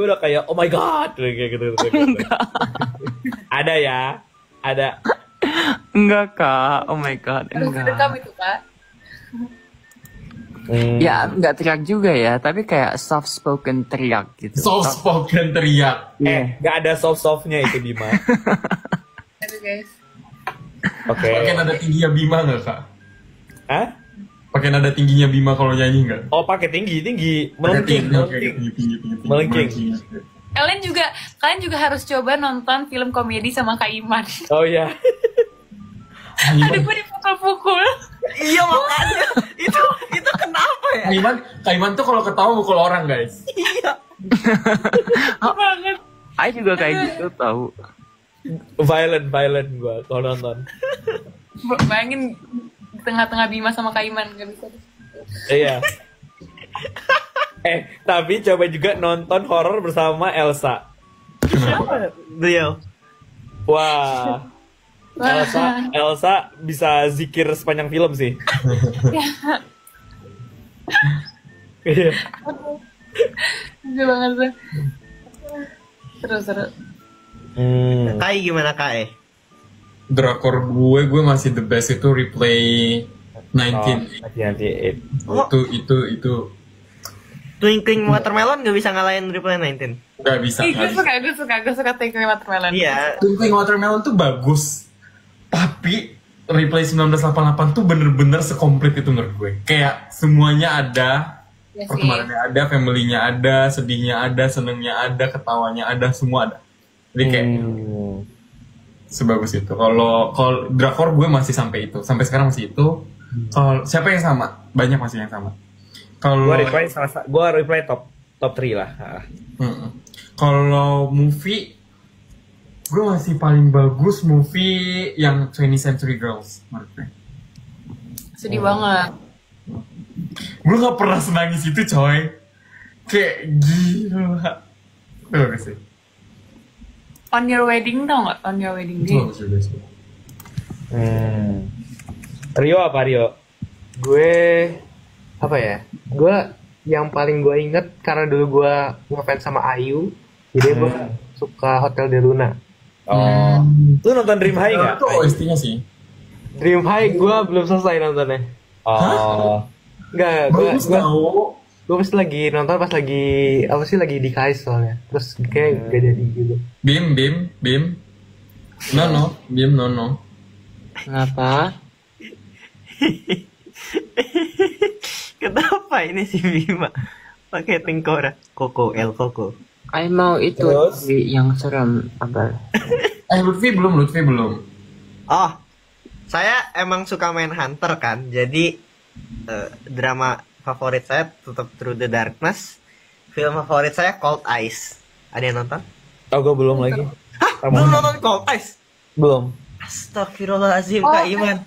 udah kayak oh my god kayak gitu. Ada ya, ada.
Enggak kak. Oh my god.
Udah direkam itu Kak.
Ya nggak teriak juga ya. Tapi kayak soft spoken teriak gitu.
Soft spoken teriak.
Nggak ada softnya itu Bima.
Aduh guys.
Oke.
Pakai nada tingginya Bima nggak kak?
Hah?
Pakai nada tingginya Bima kalau nyanyi nggak?
Oh pakai tinggi,
Pakai
melengking.
tinggi.
Melengking.
Kalian juga harus coba nonton film komedi sama Kak Iman.
Oh iya.
Aduh, gue dipukul-pukul.
Iya makanya itu kenapa ya?
Kak Iman tuh kalau ketawa mukul orang guys.
Iya.
Banget.
Aku juga kayak gitu tahu.
Violent gua kalau nonton.
Bayangin di tengah-tengah Bima sama Kak Iman, gak bisa.
Iya. Tapi coba juga nonton horor bersama Elsa.
Beliau.
Wah. Elsa bisa zikir sepanjang film sih. Iya.
Lucu banget tuh. Seru.
Kai gimana Kai?
Drakor gue masih the best itu Replay 19.
Hati-hati.
Itu
Twinkling Watermelon gak bisa ngalahin Reply 19.
nggak bisa.
Ih, gue suka Twinkling Watermelon.
Iya.
Twinkling Watermelon tuh bagus, tapi Replay 1988 tuh bener-bener sekomplit itu menurut gue. Kayak semuanya ada,
Iya sih.
pertemanannya ada, family-nya ada, sedihnya ada, senengnya ada, ketawanya ada, semua ada. Jadi kayak sebagus itu. Kalau drakor gue masih sampai itu, sampai sekarang masih itu. Kalau siapa yang sama? Banyak masih yang sama. Kalau
Gua reply top 3 lah.
Kalau movie, gue masih paling bagus movie yang 20th Century Girls menurut gue.
Sedih banget.
Gue gak pernah senangis itu coy. Kayak gila. Itu bagus sih.
On Your Wedding tau gak? On Your Wedding
Itu
Day.
bagus juga sih.
Rio apa Rio?
Gue apa ya? Gue yang paling gue inget karena dulu gue ngefans sama Ayu, jadi gue suka Hotel de Luna.
Oh. Lu nonton Dream High nggak?
Itu OST-nya sih.
Dream High gue belum selesai nontonnya.
Oh.
Enggak,
Bagus tau.
gue pas lagi nonton pas lagi apa sih lagi di KAIS soalnya. Terus kayak gak jadi gitu.
Bim. No. Bim, no.
Kenapa?
Kenapa ini si Bima pakai tengkorak Koko El Koko?
I mau itu
Terus?
yang serem apa?
Lutfi belum.
Oh, saya emang suka main Hunter kan, jadi drama favorit saya tetap Through the Darkness. Film favorit saya Cold Eyes. Ada yang nonton?
Oh, gue belum lagi.
Hah? Belum nonton Cold Eyes?
Belum.
Astagfirullahaladzim Kak Iman.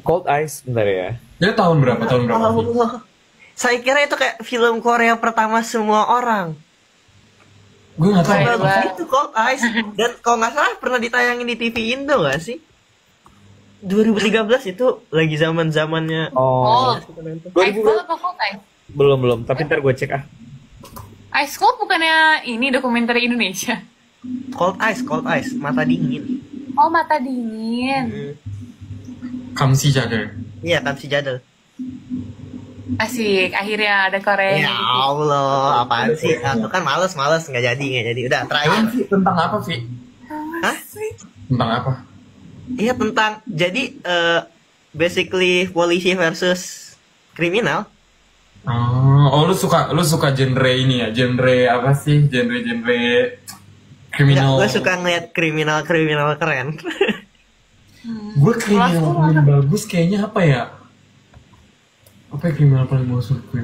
Cold Eyes, bentar ya.
Dia tahun berapa? Fi?
Allah. Saya kira itu kayak film Korea pertama semua orang.
Gue gak tahu.
Baik.
Itu Cold Eyes. Dan kalau nggak salah pernah ditayangin di TV Indo nggak sih? 2013 itu lagi zaman-zamannya.
Oh,
Gue
Ice Cold apa Cold Ice?
belum. Tapi ntar gue cek ah.
Ice Cold bukannya ini dokumenter Indonesia?
Cold Eyes, mata dingin.
Oh, Mata Dingin.
Kamsi Jadel.
Iya, Kamsi Jadel.
Asik, akhirnya ada Korea.
Ya Allah, apaan sih? Aku kan males nggak jadi. Udah terakhir.
Kamsi tentang apa, Vi?
Hah?
Tentang apa?
Iya tentang jadi basically polisi versus kriminal.
Oh, lu suka genre ini ya? Genre apa sih? Genre kriminal.
Gue suka ngeliat kriminal keren.
Gue kriminal paling bagus kayaknya apa ya? Apa ya kriminal paling bagus gue?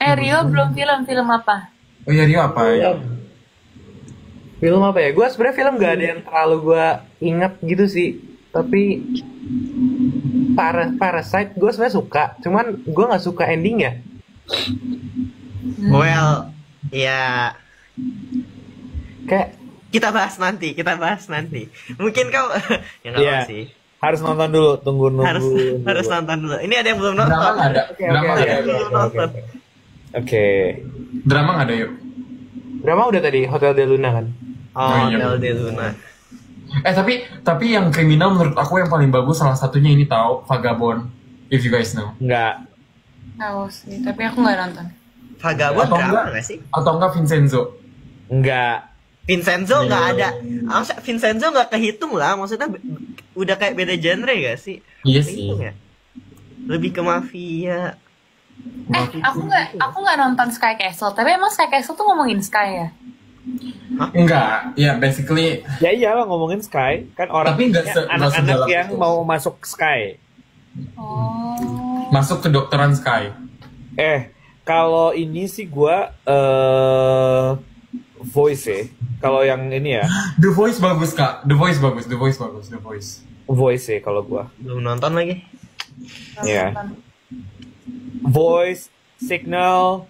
Rio belum film apa?
Oh iya, Rio apa ya?
Film apa ya? Gue sebenarnya film gak ada yang terlalu gue ingat gitu sih. Tapi Parasite gue sebenarnya suka. Cuman gue nggak suka endingnya.
Well, ya
Kayak
kita bahas nanti. Mungkin kau ya nggak
Iya.
apa sih.
Harus nonton dulu, tunggu
Harus nonton dulu. Ini ada yang belum nonton.
Drama nggak ada? Drama nggak ada?
Belum nonton.
Oke.
Drama nggak ada, yuk.
drama udah tadi Hotel de Luna kan.
Oh,
iya.
Hotel de Luna.
Tapi yang kriminal menurut aku yang paling bagus salah satunya ini tahu Vagabond, if you guys know.
Enggak.
Tahu sih, tapi aku nggak nonton.
Vagabond
Atau
drama
enggak?
nggak sih?
Atau enggak Vincenzo?
Enggak.
Vincenzo nggak ada. Vincenzo nggak kehitung lah. Maksudnya udah kayak beda genre gak sih?
Iya
Kehitung
sih.
ya? Lebih ke mafia.
Aku nggak nonton Sky Castle, tapi emang Sky Castle tuh ngomongin Sky ya?
Enggak, ya basically
Ya iyalah ngomongin Sky, kan orang
Tapi nggak nggak
anak-anak
sedalam
yang
itu.
mau masuk Sky.
Oh.
masuk ke dokteran Sky.
Kalau ini sih gua Voice ya. Kalau yang ini ya,
The Voice bagus, Kak. The Voice bagus.
Voice ya kalau gua.
Belum nonton lagi.
Iya. Voice, Signal.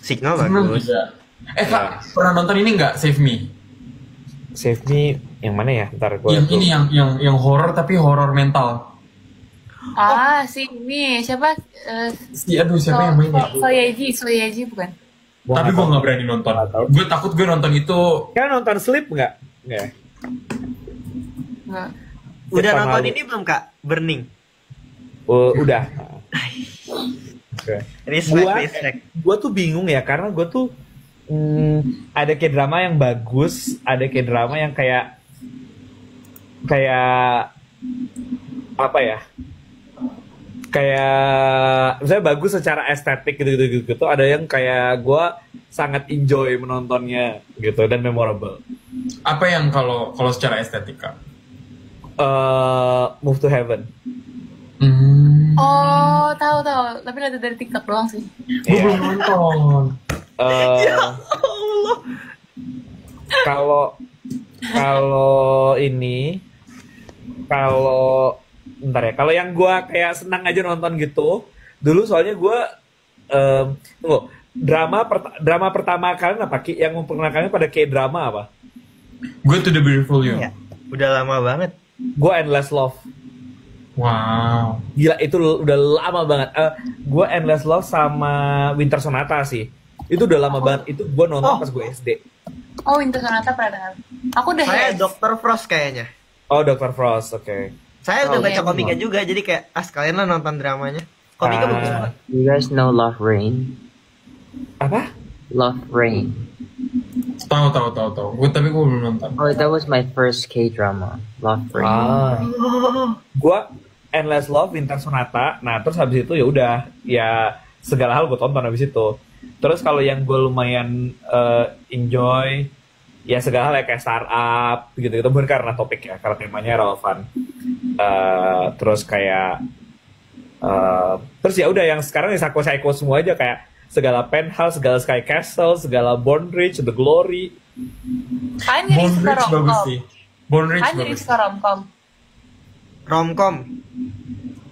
Signal
Seneng
bagus.
juga. Kak, pernah nonton ini nggak? Save Me.
Save Me yang mana ya? Ntar gua.
Yang ini yang horor tapi horor mental.
Si ini siapa?
Siapa yang mainnya?
Soyeji bukan?
Tapi gue nggak berani nonton. Gue takut gue nonton itu.
Kan nonton Sleep nggak? Nggak.
Nggak.
Udah
Jepang
nonton
lalu.
ini belum Kak? Burning.
Udah. Oke.
Respect.
Gua tuh bingung ya karena gua tuh ada kayak drama yang bagus, ada kayak drama yang kayak apa ya? Kayak misalnya bagus secara estetik gitu. Ada yang kayak gua sangat enjoy menontonnya gitu dan memorable.
Apa yang kalau secara estetika?
Move to Heaven.
Oh, tahu. Tapi lihat dari TikTok doang sih.
Gue belum nonton.
Kalau bentar ya. Kalau yang gue kayak senang aja nonton gitu, dulu soalnya gue drama pertama kalian apa? Yang memperkenalkannya pada kayak drama apa?
Gue To the Beautiful You.
Iya. Udah lama banget.
Gue Endless Love.
Wow.
Gila itu udah lama banget. Gue Endless Love sama Winter Sonata sih. Itu udah lama banget. Itu gue nonton pas gue SD.
Oh, Winter Sonata pernah dengar. Aku udah
Saya Dr. Frost kayaknya.
Oh, Dr. Frost, oke.
Saya udah
Oh,
baca
iya.
komiknya juga, jadi kayak sekalian lah nonton dramanya. Komiknya bagus banget.
You guys know Love Rain?
Apa?
Love Rain.
Tahu. Tapi gue belum nonton.
Oh, that was my first K-drama. Love Rain.
Gue Endless Love, Winter Sonata. Nah, terus habis itu ya udah, ya segala hal gue tonton habis itu. Terus kalau yang gue lumayan enjoy, ya segala hal ya kayak startup gitu-gitu, bukan karena topik ya, karena temanya relevan. Terus kayak terus ya udah yang sekarang ya psycho semua aja, kayak segala Penthouse, segala Sky Castle, segala Born Rich, The Glory.
Kalian jadi
Bone
suka
Rich bagus
romcom.
sih. Bone Rich
Kalian jadi
bagus.
suka romcom.
Romcom.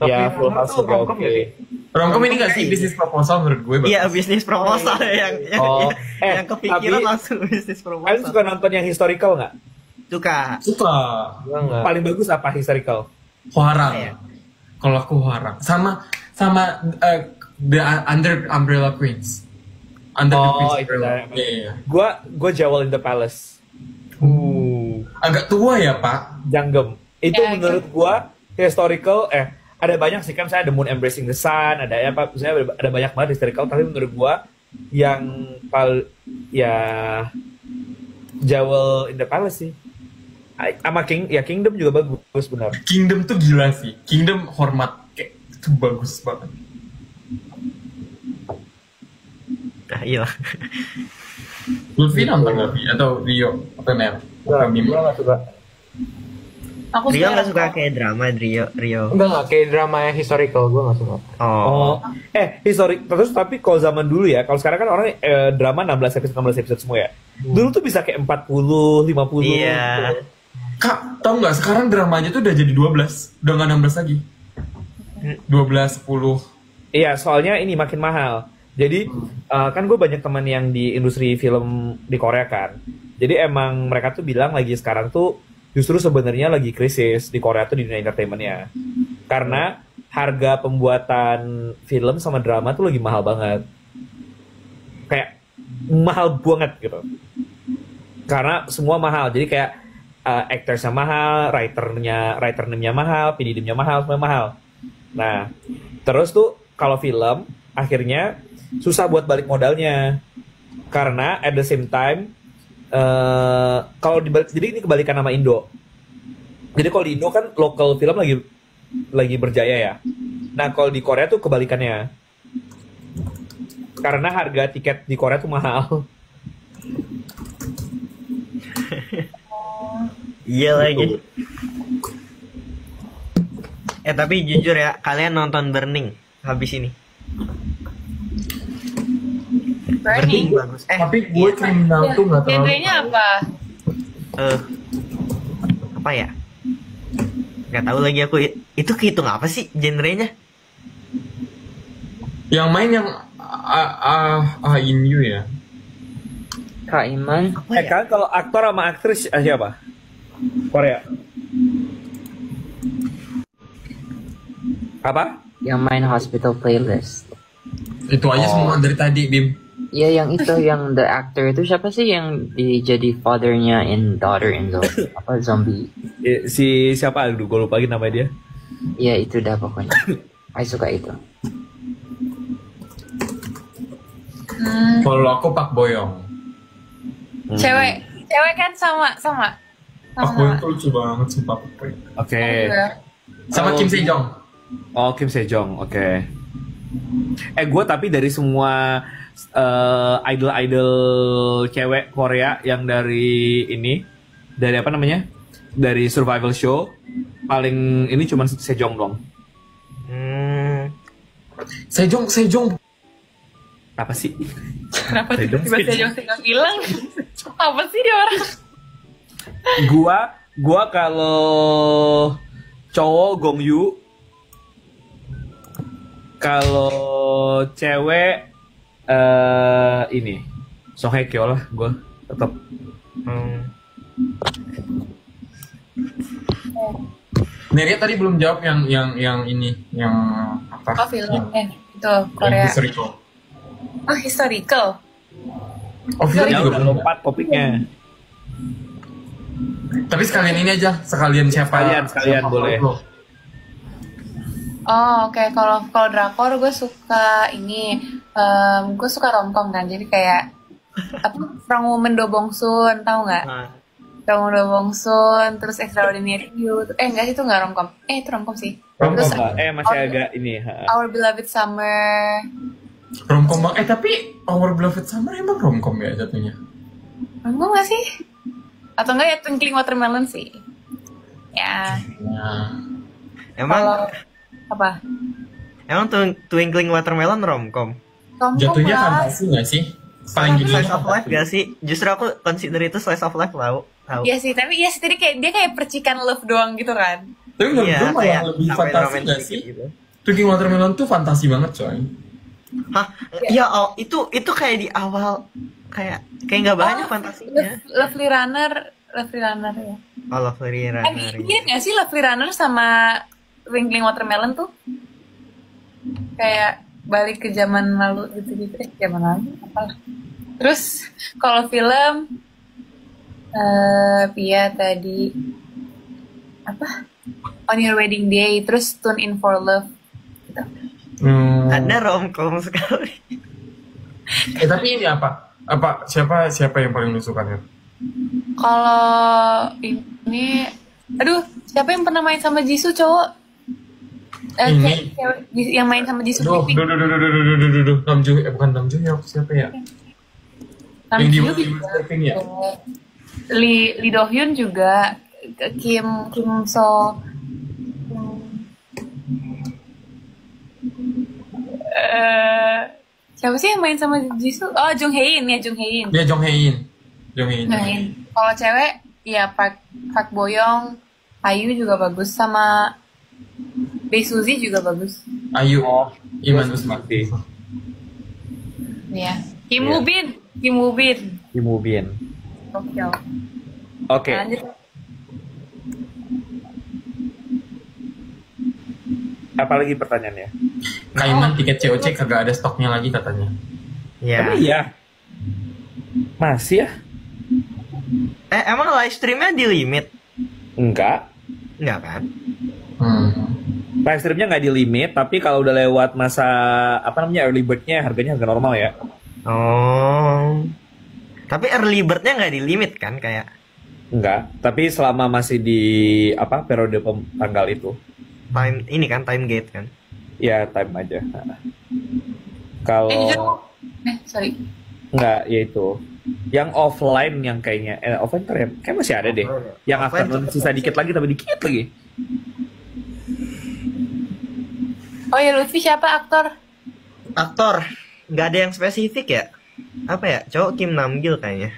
Ya, Full House juga
romcom
oke.
ya sih?
Romcom ini nggak sih bisnis proposal menurut gue?
Iya, bisnis proposal yang yang kepikiran
tapi-
langsung bisnis
Kalian
proposal.
suka nonton yang historical nggak?
Suka.
Suka.
Gue nggak.
Paling bagus apa historical?
Hwarang.
Iya.
Kalau aku Hwarang. Sama the Under Umbrella Queens. Under the
Oh,
Queen's
itu
Umbrella.
dah.
Iya.
Gua Jewel in the Palace.
agak tua ya Pak.
Janggem. Itu
Ya,
menurut gua historical ada banyak sih kan, saya The Moon Embracing the Sun, ada apa misalnya ada banyak banget historical, tapi menurut gua yang ya Jewel in the Palace sih. Sama Kingdom juga bagus benar.
Kingdom tuh gila sih. Kingdom hormat kayak itu bagus banget.
Nah, iya.
Lutfi nonton nggak Fi? Atau Rio? Atau Nel? Atau Mimi?
Gue gak suka.
aku
Rio
suka
nggak suka kayak drama, Rio.
Enggak, kayak drama yang historical gue gak suka.
Oh.
Historik terus, tapi kalau zaman dulu ya, kalau sekarang kan orang drama 16 episode semua ya. Dulu tuh bisa kayak 40, 50.
Iya.
Kak, tau nggak sekarang dramanya tuh udah jadi 12, udah nggak 16 lagi. 12, 10.
Iya, soalnya ini makin mahal. Jadi kan gue banyak teman yang di industri film di Korea kan. Jadi emang mereka tuh bilang lagi sekarang tuh justru sebenarnya lagi krisis di Korea tuh di dunia entertainmentnya. Karena harga pembuatan film sama drama tuh lagi mahal banget. Kayak mahal banget gitu. Karena semua mahal. Jadi kayak actorsnya mahal, writer-nya mahal, PDD-nya mahal, semua mahal. Nah, terus tuh kalau film akhirnya susah buat balik modalnya. Karena at the same time kalau jadi ini kebalikan sama Indo. Jadi kalau di Indo kan local film lagi berjaya ya. Nah, kalau di Korea tuh kebalikannya. Karena harga tiket di Korea tuh mahal.
Iya lagi. Tapi jujur ya, kalian nonton Burning habis ini.
Burning.
bagus.
Tapi gue kriminal tuh nggak terlalu.
Genrenya apa?
Apa ya? Nggak tahu lagi aku. Itu kehitung apa sih genrenya?
Yang main yang Inyu ya.
Kak Iman,
Apa ya?
Kan kalau aktor sama aktris siapa? Korea. Apa?
yang main Hospital Playlist.
Itu aja semua dari tadi, Bim.
Ya yang itu, yang the actor itu siapa sih yang jadi fathernya in Daughter-in-Law? Apa zombie?
Si siapa? Aduh, gue lupa lagi namanya dia.
Ya itu dah pokoknya. I suka itu.
Kalau aku Pak Boyong.
Cewek kan sama.
Pak Boyong tuh lucu banget sih Pak Boyong.
Oke.
Sama Kim Sejong.
Oh, Kim Sejong. Oke. Gue tapi dari semua idol cewek Korea yang dari apa namanya? Dari survival show, paling ini cuma Sejong dong.
Sejong.
Apa sih?
Kenapa tiba-tiba Sejong hilang? Apa sih dia orang?
Gua kalau cowok Gongyu, kalau cewek ini Song Hye Kyo lah, gua tetap.
Neria tadi belum jawab yang ini, yang apa?
Oh film, itu
Yang
Korea.
historical.
Oh historical.
Oh, film
Ya
juga
udah
belum.
lompat topiknya.
Tapi sekalian ini aja, sekalian siapa?
Sekalian, boleh.
Oh oke. Kalau drakor gue suka ini, gue suka romcom kan. Jadi kayak apa? From Woman Do Bong Soon, tahu nggak? From Woman Do Bong Soon, terus Extraordinary You. Enggak sih, itu nggak romcom. Itu romcom sih.
Romcom
Terus
lah. Masih agak ini.
Our Beloved Summer.
Romcom bang. Tapi Our Beloved Summer emang romcom ya jatuhnya?
Romcom nggak sih? Atau enggak ya Twinkling Watermelon sih? Ya.
Nah.
Emang
Apa?
Twinkling Watermelon romcom?
Romcom
Jatuhnya
lah.
fantasi nggak sih? Paling gini.
Slice of life gak sih? Justru aku consider itu slice of life tahu.
Iya sih, tapi tadi kayak dia kayak percikan love doang gitu kan.
Tapi menurut
Iya,
gue malah
kayak
lebih
sampai
fantasi
romantis
nggak sih?
gitu.
Twinkling Watermelon tuh fantasi banget coy.
Hah? Ya, itu kayak di awal kayak nggak banyak fantasinya.
Lovely Runner ya.
Oh, Lovely Runner.
Ingat nggak sih Lovely Runner sama Twinkling Watermelon tuh? Kayak balik ke zaman lalu gitu-gitu. Zaman lalu apalah. Terus kalau film Pia tadi apa? On Your Wedding Day, terus Tune In For Love. Gitu.
Ada romcom sekali.
Tapi ini apa? Siapa yang paling lu suka nih?
Kalau ini, aduh, siapa yang pernah main sama Jisoo cowok?
Ini.
Yang main sama Jisoo.
Duh. Namju, bukan Namju ya, siapa ya? Yang di Blackpink ya?
Lee Do Hyun juga, Kim So. Siapa sih yang main sama Jisoo? Oh, Jung Hae In ya, Jung Hae In.
Dia Jong Hae In.
Kalau cewek, ya Park Bo Young, Ayu juga bagus, sama Bae Suzy juga bagus.
Ayu. Iman
Usmati.
Ya. Kim Woo Bin. Kim Woo Bin.
Oke.
Lanjut.
Apalagi pertanyaannya?
Kaiman tiket COC kagak ada stoknya lagi katanya.
Ya.
Iya. Masih ya?
Emang live streamnya di limit?
Enggak.
Enggak kan?
Live streamnya nggak di limit, tapi kalau udah lewat masa early bird-nya harganya harga normal ya.
Oh. Tapi early bird-nya nggak di limit kan kayak?
Enggak, tapi selama masih di periode tanggal itu.
Time ini kan time gate kan?
Ya time aja. Kalau
sorry.
enggak, ya itu. Yang offline yang kayaknya offline kayak masih ada deh. Yang afternoon sisa dikit lagi tapi dikit lagi.
Oh ya, Lutfi siapa aktor?
Aktor nggak ada yang spesifik ya? Apa ya? Cowok Kim Namgil kayaknya.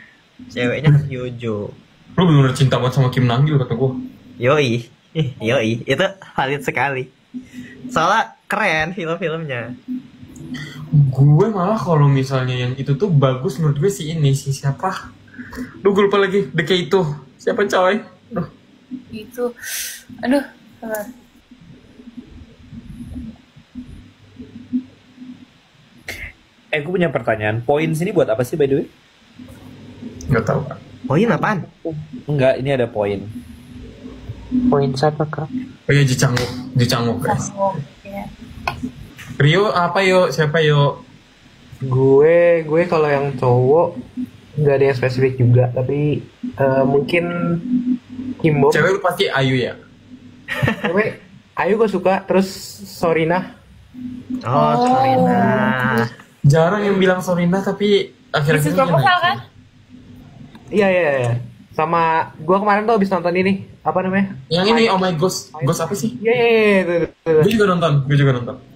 Ceweknya Hyojo.
Lu bener cinta banget sama Kim Namgil kata gue.
Yoi, itu valid sekali. Soalnya keren film-filmnya.
Gue malah kalau misalnya yang itu tuh bagus menurut gue si siapa? Gue lupa lagi, DK itu. Siapa coy?
Itu. Aduh, sabar.
Gue punya pertanyaan. Poin sini buat apa sih by the way?
Gak tau Kak.
Poin apaan?
Enggak, ini ada poin.
Poin siapa kak?
Oh iya, Jicanguk guys.
Ya.
Rio apa yo? Siapa yo?
Gue kalau yang cowok nggak ada yang spesifik juga, tapi mungkin Kimbo.
Cewek lu pasti Ayu ya?
Cewek Ayu gue suka, terus Sorina.
Oh, Sorina.
Jarang yang bilang Sorina tapi akhir-akhir
Bisnis proposal kan?
Iya. Sama gue kemarin tuh habis nonton ini, apa namanya?
Yang ini Oh My Ghost apa sih?
Iya.
Gue juga nonton.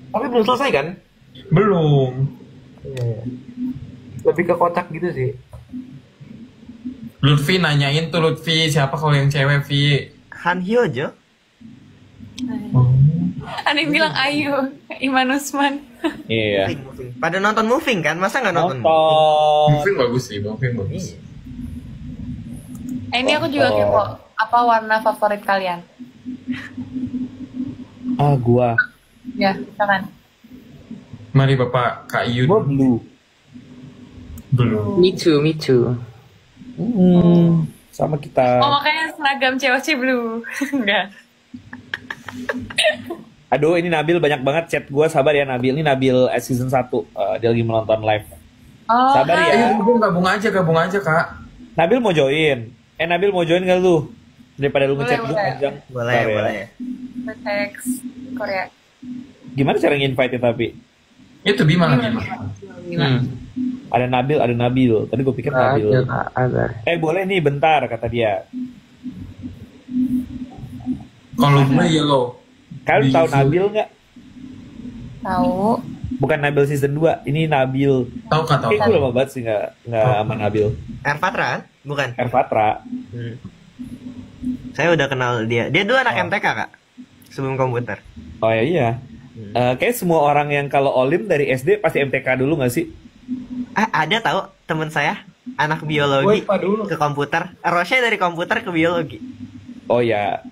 Tapi belum selesai kan?
Belum.
Iya. Lebih ke kotak gitu sih.
Lutfi nanyain tuh Lutfi siapa kalau yang cewek Vi?
Han Hyojo.
Ada yang bilang Ayu, Iman Usman.
Iya.
Moving. Pada nonton Moving kan? Masa nggak nonton?
Moving bagus sih, Moving bagus.
Ini aku juga kepo. Apa warna favorit kalian?
Gua.
Ya, silakan.
Mari Bapak Kak Yun.
Gua blue.
Belum.
Me too.
Sama kita.
Oh, makanya seragam COC blue. Enggak.
Aduh, ini Nabil banyak banget chat gue. Sabar ya Nabil. Ini Nabil season 1. Dia lagi menonton live.
Oh,
Sabar ya.
Ayo gabung aja Kak.
Nabil mau join. Nabil mau join gak lu? Daripada lu ngechat gue panjang.
Boleh.
teks Korea.
Gimana cara nge-invite tapi?
Itu Bima.
Ada Nabil. Tadi gue pikir Nabil.
Agar.
Boleh nih bentar kata dia.
Kalau gue ya lo.
Kalian tahu Nabil nggak?
Tahu.
Bukan Nabil season 2. Ini Nabil.
Tahu Kak tahu.
Gue lama banget sih nggak sama Nabil.
Erpatra kan? Bukan.
Erpatra.
Saya udah kenal dia. Dia dulu anak MTK kak. Sebelum komputer.
Oh ya iya. Kayak semua orang yang kalau Olim dari SD pasti MTK dulu nggak sih?
Ada tahu teman saya anak biologi ke komputer. Rosnya dari komputer ke biologi.
Oh ya.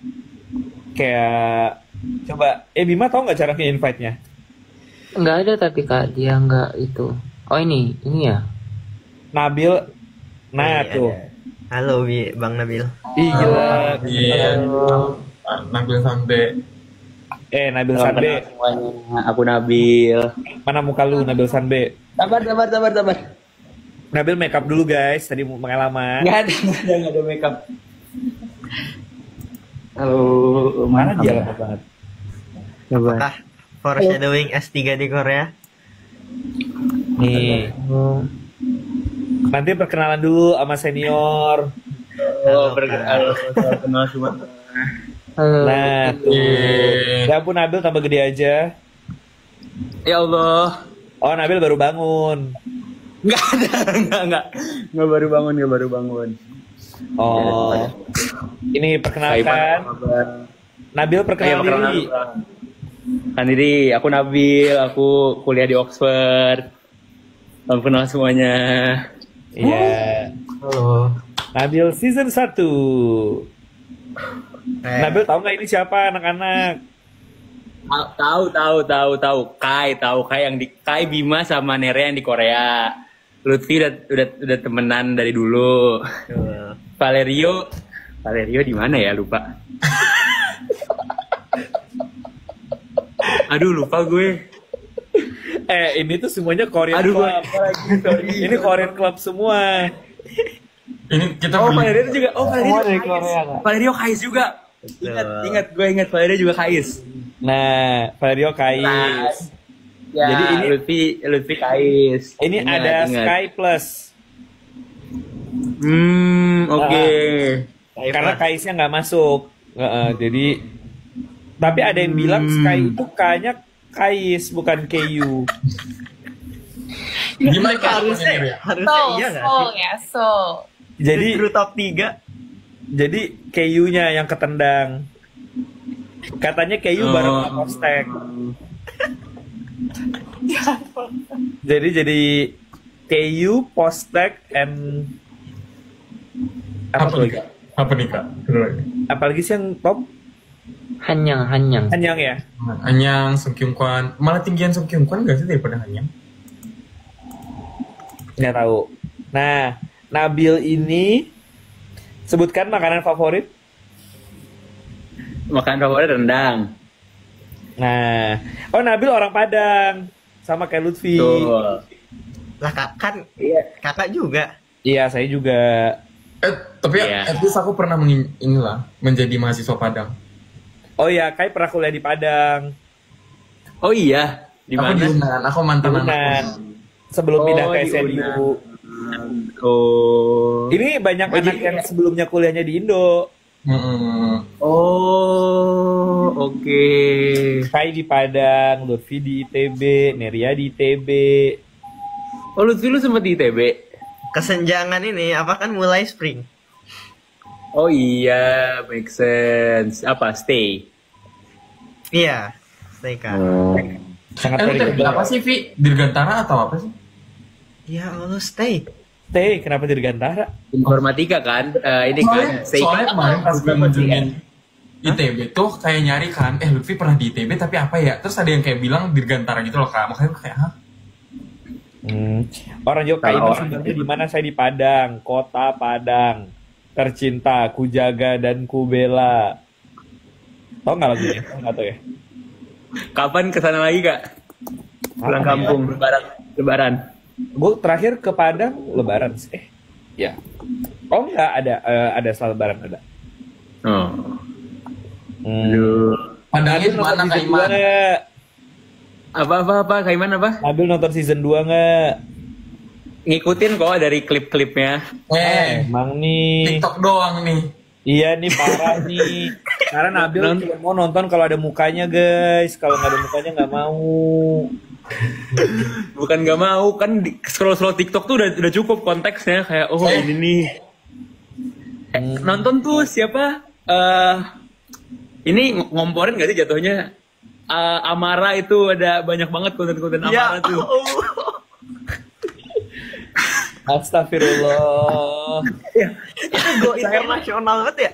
Kayak coba Bima tahu nggak cara nge-invite-nya?
Nggak ada tapi kak, dia nggak itu. Oh ini ya.
Nabil. Nah
Iya,
tuh.
ada. Halo Bang Nabil.
Ih gila.
Iya. Nabil Sambe.
Nabil
Salam
Sanbe.
kenal semuanya. Aku Nabil.
Mana muka lu Nabil Sanbe?
Sabar.
Nabil make up dulu guys, tadi mau pengalaman.
Nggak ada makeup. Halo,
Mana dia lama banget.
Apakah foreshadowing S3 di Korea?
Nih. Nanti perkenalan dulu sama senior.
Halo, kenal semua.
Nah, tuh. Ya ampun Nabil tambah gede aja.
Ya Allah.
Oh, Nabil baru bangun.
Enggak baru bangun.
Oh. Ini perkenalkan. Nabil perkenalkan diri.
Kan diri, aku Nabil, aku kuliah di Oxford. Salam kenal semuanya.
Iya.
Halo.
Nabil season 1. Nabil tahu nggak ini siapa anak-anak?
Tahu. Kai yang di Kai Bima sama Nere yang di Korea. Lutfi udah temenan dari dulu. Valerio di mana ya, lupa. Aduh, lupa gue.
Ini tuh semuanya Korean
Aduh,
Club. Ini Korean Club semua.
Ini kita
Valerio juga.
Semua dari Korea, Kak.
Valerio Kais juga. Ingat Valerio juga Kais.
Nah, Valerio Kais.
Ya,
Jadi ini
Lutfi Kais.
Ini
Ingat,
ada
ingat.
Sky Plus.
Oke.
Karena Kaisnya nggak masuk. Jadi tapi ada yang bilang Sky itu kayaknya Kais bukan KU.
gimana
Harusnya iya nggak sih?
So.
Jadi
Justru top 3.
jadi KU-nya yang ketendang. Katanya KU bareng sama Postek. jadi KU, Postek, and
apa nih kak?
apalagi sih yang top?
Hanyang.
Hanyang ya?
Anyang, Sung Kyung Kwan, malah tinggian Sung Kyung Kwan nggak sih daripada Anyang?
Nggak tahu. Nah, Nabil ini sebutkan makanan favorit.
Makan favorit rendang.
Nah, Nabil orang Padang sama kayak Lutfi.
Tuh.
Lah kan kakak juga.
Iya, saya juga.
Tapi
Iya.
at least aku pernah menjadi mahasiswa Padang.
Oh iya, Kai pernah kuliah di Padang.
Oh iya, di
Aku di
mana?
Unan, aku mantan anak
Unan.
Unan.
Sebelum pindah ke
di
SNU.
Oh.
Ini banyak anak yang sebelumnya kuliahnya di Indo.
Oh, oke.
Kai di Padang, Lutfi di ITB, Neria di ITB.
Oh, Lutfi lu sempet di ITB?
Kesenjangan ini apa kan mulai spring.
Oh iya, make sense. Apa, stay?
Iya. Stay kan.
Sangat
ITB apa sih, Vi? Dirgantara atau apa sih?
Ya Allah, stay.
Stay, kenapa dirgantara?
Informatika kan? Ini kan, stay.
Soalnya kemarin pas gue ngunjungin ITB tuh kayak nyari kan, Lutfi pernah di ITB tapi apa ya? Terus ada yang kayak bilang Dirgantara gitu loh kak, makanya gue kayak hah?
Orang Jogja sebenarnya di mana? Saya di Padang, kota Padang. Tercinta, ku jaga dan ku bela. Tahu nggak lagunya? Nggak tahu ya.
Kapan kesana lagi, Kak? Pulang kampung, lebaran.
Gue terakhir ke Padang Lebaran. Ya. Oh nggak ada setelah Lebaran ada.
Oh.
Padangnya di mana Kak Iman?
Apa? Kak Iman apa?
Nabil nonton season 2 nggak?
Ngikutin kok dari klip-klipnya.
Emang nih.
TikTok doang nih.
Iya nih parah nih. Karena Nabil cuma mau nonton kalau ada mukanya guys. Kalau nggak ada mukanya nggak mau.
Bukan nggak mau, kan scroll TikTok tuh udah cukup konteksnya kayak ini nih. Nonton tuh siapa? Ini ngomporin gak sih jatuhnya? Amara itu ada banyak banget konten-konten Amara tuh.
Astagfirullah.
Itu go internasional banget ya.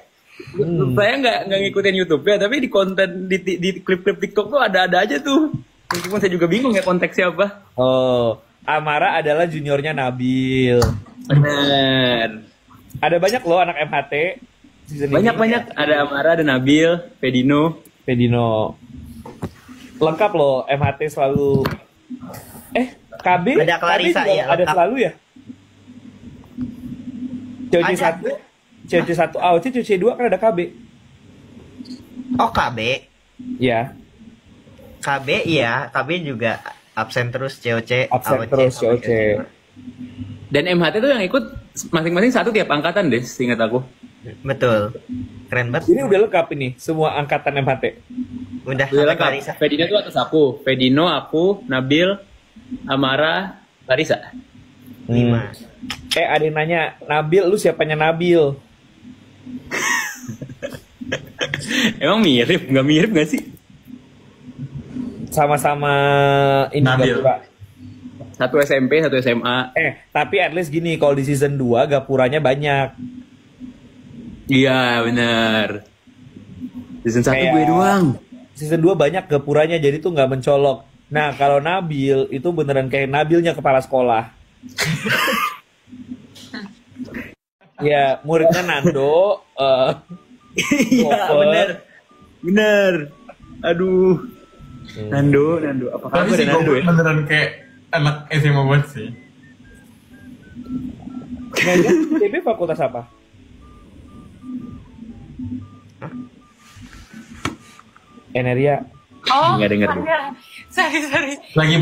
Saya nggak ngikutin YouTube ya, tapi di konten di klip-klip TikTok tuh ada aja tuh. Cuma saya juga bingung ya konteksnya apa.
Oh, Amara adalah juniornya Nabil.
Bener.
Ada banyak loh anak MHT season ini.
Banyak. Ada Amara, ada Nabil, Pedino.
Lengkap loh, MHT selalu. KB?
Ada Clarissa,
KB juga
ya,
ada
lengkap.
selalu ya? COC
Ada.
1, AOC COC 2 kan ada KB.
Oh, KB.
Ya,
KB iya, KB juga absen terus COC,
absen
AOC,
terus
sama
COC.
Dan MHT tuh yang ikut masing-masing satu tiap angkatan deh, seingat aku.
Betul. Keren banget.
Ini udah lengkap ini, semua angkatan MHT.
Udah
Udah
sampai
lengkap.
Clarissa.
Pedino tuh atas aku. Pedino, aku, Nabil, Amara, Larissa.
5.
Ada yang nanya, Nabil, lu siapanya Nabil?
Emang mirip? Nggak mirip nggak sih?
Sama-sama ini
Nabil.
Gapura.
Satu SMP, satu SMA.
Tapi at least gini, kalau di season 2 Gapuranya banyak.
Iya, bener. Season 1
Kayak-
gue doang.
Season 2 banyak Gapuranya, jadi tuh nggak mencolok. Nah, kalau Nabil, itu beneran kayak Nabilnya kepala sekolah. Ya, muridnya Nando.
Iya,
Gopher.
bener. Aduh. Nando. Apa
Tapi
kabar
sih
ada Nando ya?
beneran kayak anak SMA banget sih.
Ngajar TB fakultas apa? Eneria.
Oh,
Nggak denger.
sorry.
Lagi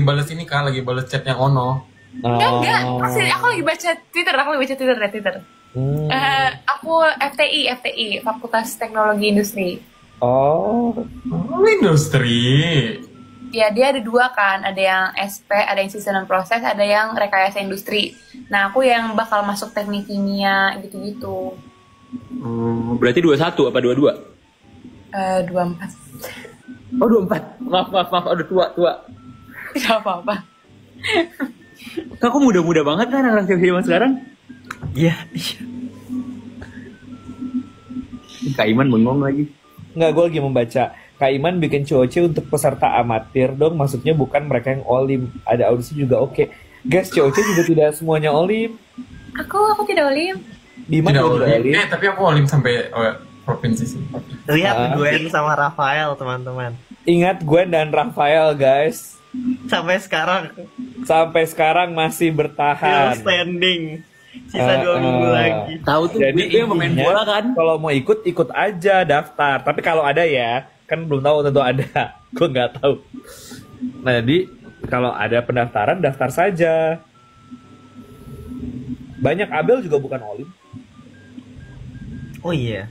balas ini kan, lagi balas chat yang Ono.
Enggak, maksudnya aku lagi baca Twitter.
Hmm.
Aku FTI, Fakultas Teknologi Industri.
Oh.
Oh, industri.
Ya, dia ada 2 kan, ada yang SP, ada yang season proses, ada yang rekayasa industri. Nah, aku yang bakal masuk teknik kimia gitu-gitu.
Berarti 21 apa 22?
24.
Oh, 24. Maaf. Aduh, tua.
Tidak apa-apa.
Kok muda-muda banget kan anak zaman sekarang?
Iya.
Kak Iman bengong lagi.
Nggak, gue lagi membaca. Kak Iman bikin COC untuk peserta amatir dong. Maksudnya bukan mereka yang olim. Ada audisi juga oke. Guys, COC juga tidak semuanya olim.
Aku tidak olim.
Diman
Tidak
juga
olim.
olim.
Tapi aku olim sampai provinsi sih.
Lihat Gwen sama Rafael, teman-teman.
Ingat Gwen dan Rafael, guys.
Sampai sekarang
Sampai sekarang masih
still
bertahan.
standing. Sisa 2 minggu lagi.
Tahu tuh
Jadi
gue yang pemain
intinya,
bola kan?
Kalau mau ikut aja daftar. Tapi kalau ada ya, kan belum tahu tentu ada. Gue nggak tahu. Nah, jadi kalau ada pendaftaran daftar saja. Banyak Abel juga bukan olim.
Oh iya.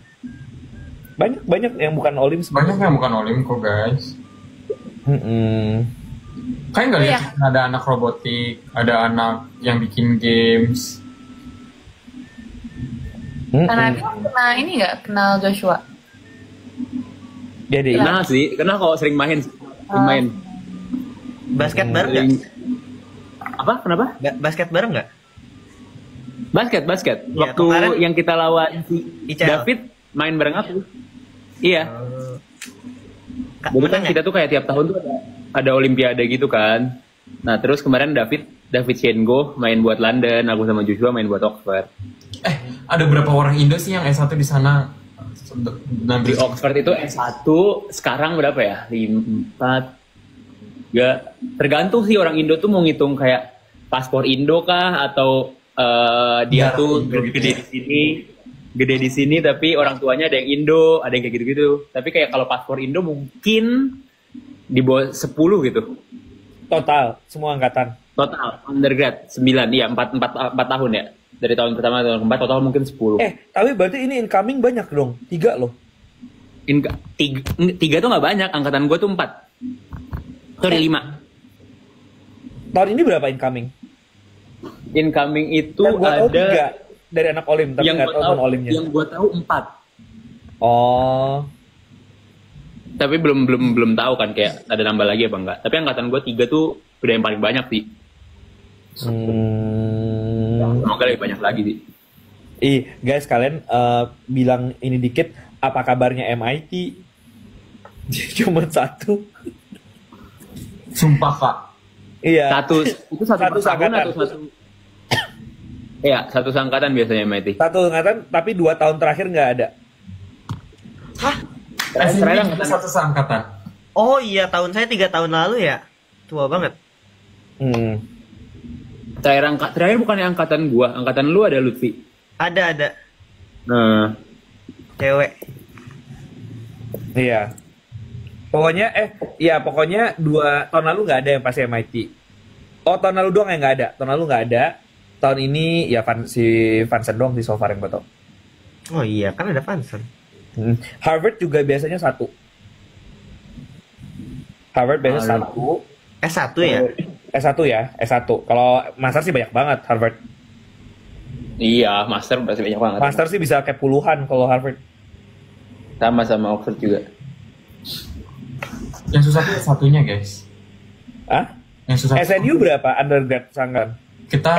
Banyak yang bukan olim
Banyak
sebenarnya.
yang bukan olim kok guys. Kan nggak lihat ada anak robotik, ada anak yang bikin games.
Karena kenal ini nggak kenal Joshua.
Jadi
Kenal sih, kenal kalau sering main.
Basket bareng nggak?
Apa? Kenapa?
Basket bareng nggak?
Basket.
Ya,
Waktu
kemarin-
yang kita lawan si
ICL.
David main bareng aku. Iya. Jadi kan
Menang ya?
kita tuh kayak tiap tahun tuh ada olimpiade gitu kan. Nah, terus kemarin David Shengo main buat London, aku sama Joshua main buat Oxford.
Ada berapa orang Indo sih yang S1 di sana?
Di Oxford itu S1 sekarang berapa ya? 4. Ya, tergantung sih orang Indo tuh mau ngitung kayak paspor Indo kah atau dia
Ya,
tuh
Indo gitu
gede
ya.
gede di sini tapi orang tuanya ada yang Indo, ada yang kayak gitu-gitu. Tapi kayak kalau paspor Indo mungkin di bawah 10 gitu.
total semua angkatan.
Total undergrad 9, iya 4 tahun ya. Dari tahun pertama ke tahun keempat total mungkin 10.
Tapi berarti ini incoming banyak dong. 3 loh.
Tiga tuh nggak banyak, angkatan gue tuh 4. Sorry 5.
Tahun ini berapa incoming?
Incoming itu
Yang gua tahu
ada
3 dari anak olim, tapi
yang
nggak
gue
tahu
tahu
non olimnya.
yang gue tahu 4.
Oh,
Tapi belum tahu kan kayak ada nambah lagi apa enggak. Tapi angkatan gue 3 tuh udah yang paling banyak sih. Semoga lebih banyak lagi sih.
Guys, kalian bilang ini dikit. Apa kabarnya MIT? Cuma 1.
Sumpah kak.
Iya.
Itu satu per tahun
angkatan.
atau satu? Ya, satu seangkatan biasanya MIT.
Satu angkatan, tapi 2 tahun terakhir nggak ada.
Hah?
Terakhir
kita satu seangkatan.
Oh iya, tahun saya 3 tahun lalu ya. Tua banget.
Terakhir bukannya angkatan gua, angkatan lu ada Lutfi.
Ada.
Nah,
Cewek.
Iya. Pokoknya 2 tahun lalu nggak ada yang pasti MIT. Oh, tahun lalu doang yang nggak ada. Tahun lalu nggak ada. Tahun ini ya si Vansen doang sih so far yang gue tau.
Oh iya, kan ada Vanson.
Harvard juga biasanya 1. Harvard biasanya 1.
S1 ya?
S1 ya, S1. Kalau master sih banyak banget Harvard.
iya, master berarti banyak banget.
Master sih bisa kayak puluhan kalau Harvard.
Sama Oxford juga.
Yang susah tuh satunya guys.
Hah?
Yang susah.
SNU berapa undergrad sangkan?
Kita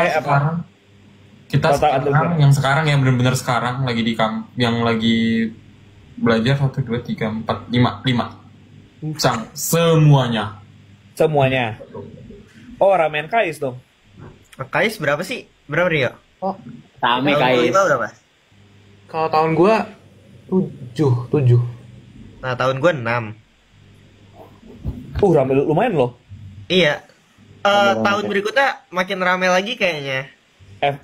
Total
sekarang yang sekarang yang benar-benar sekarang lagi yang lagi belajar 1 2 3 4 5 semuanya. Oh, ramen Kais dong.
Kais berapa sih? Berapa Rio?
Oh,
Tame
Tahun
Kais.
25 berapa?
kalau tahun gua 7.
Nah, tahun gue 6.
Rame lumayan loh.
Iya. Tahun berikutnya makin rame lagi kayaknya.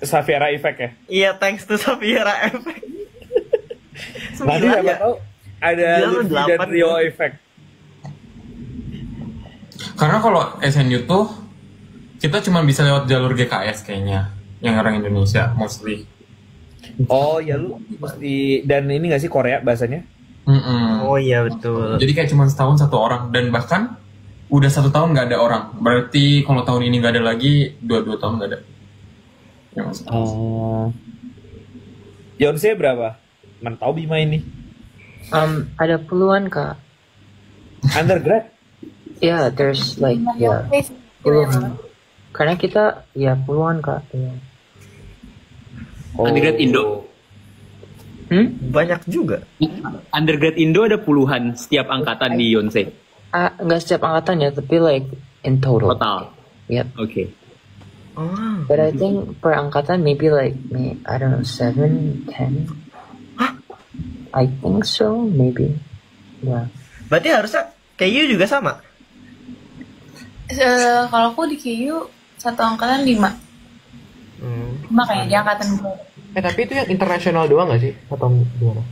Safiera Effect ya.
Iya, thanks to Safiera Effect.
Nanti siapa tahu ada Lutfi dan Rio Effect.
Karena kalau SNU tuh kita cuma bisa lewat jalur GKS kayaknya, yang orang Indonesia mostly.
Oh ya, lu mesti, dan ini nggak sih Korea bahasanya?
Oh iya betul.
Jadi kayak cuma setahun 1 orang, dan bahkan udah 1 tahun nggak ada orang. Berarti kalau tahun ini nggak ada lagi, 2 tahun nggak ada. Ya,
Yonsei berapa? Mantau Bima ini.
Ada puluhan kak.
Undergrad?
Yeah, there's like puluhan. Karena kita ya puluhan kak. Yeah.
Undergrad Indo.
Banyak juga.
Undergrad Indo ada puluhan setiap angkatan di Yonsei.
Nggak setiap angkatan ya, tapi like in total.
Total.
Yep.
Oke.
Oh.
But I think per angkatan maybe like I don't know 7, 10. I think so, maybe. Yeah.
Berarti harusnya KU juga sama.
Kalau aku di KU satu angkatan 5. 5 kayaknya di angkatan gue.
Tapi itu yang internasional doang gak sih? Atau gimana?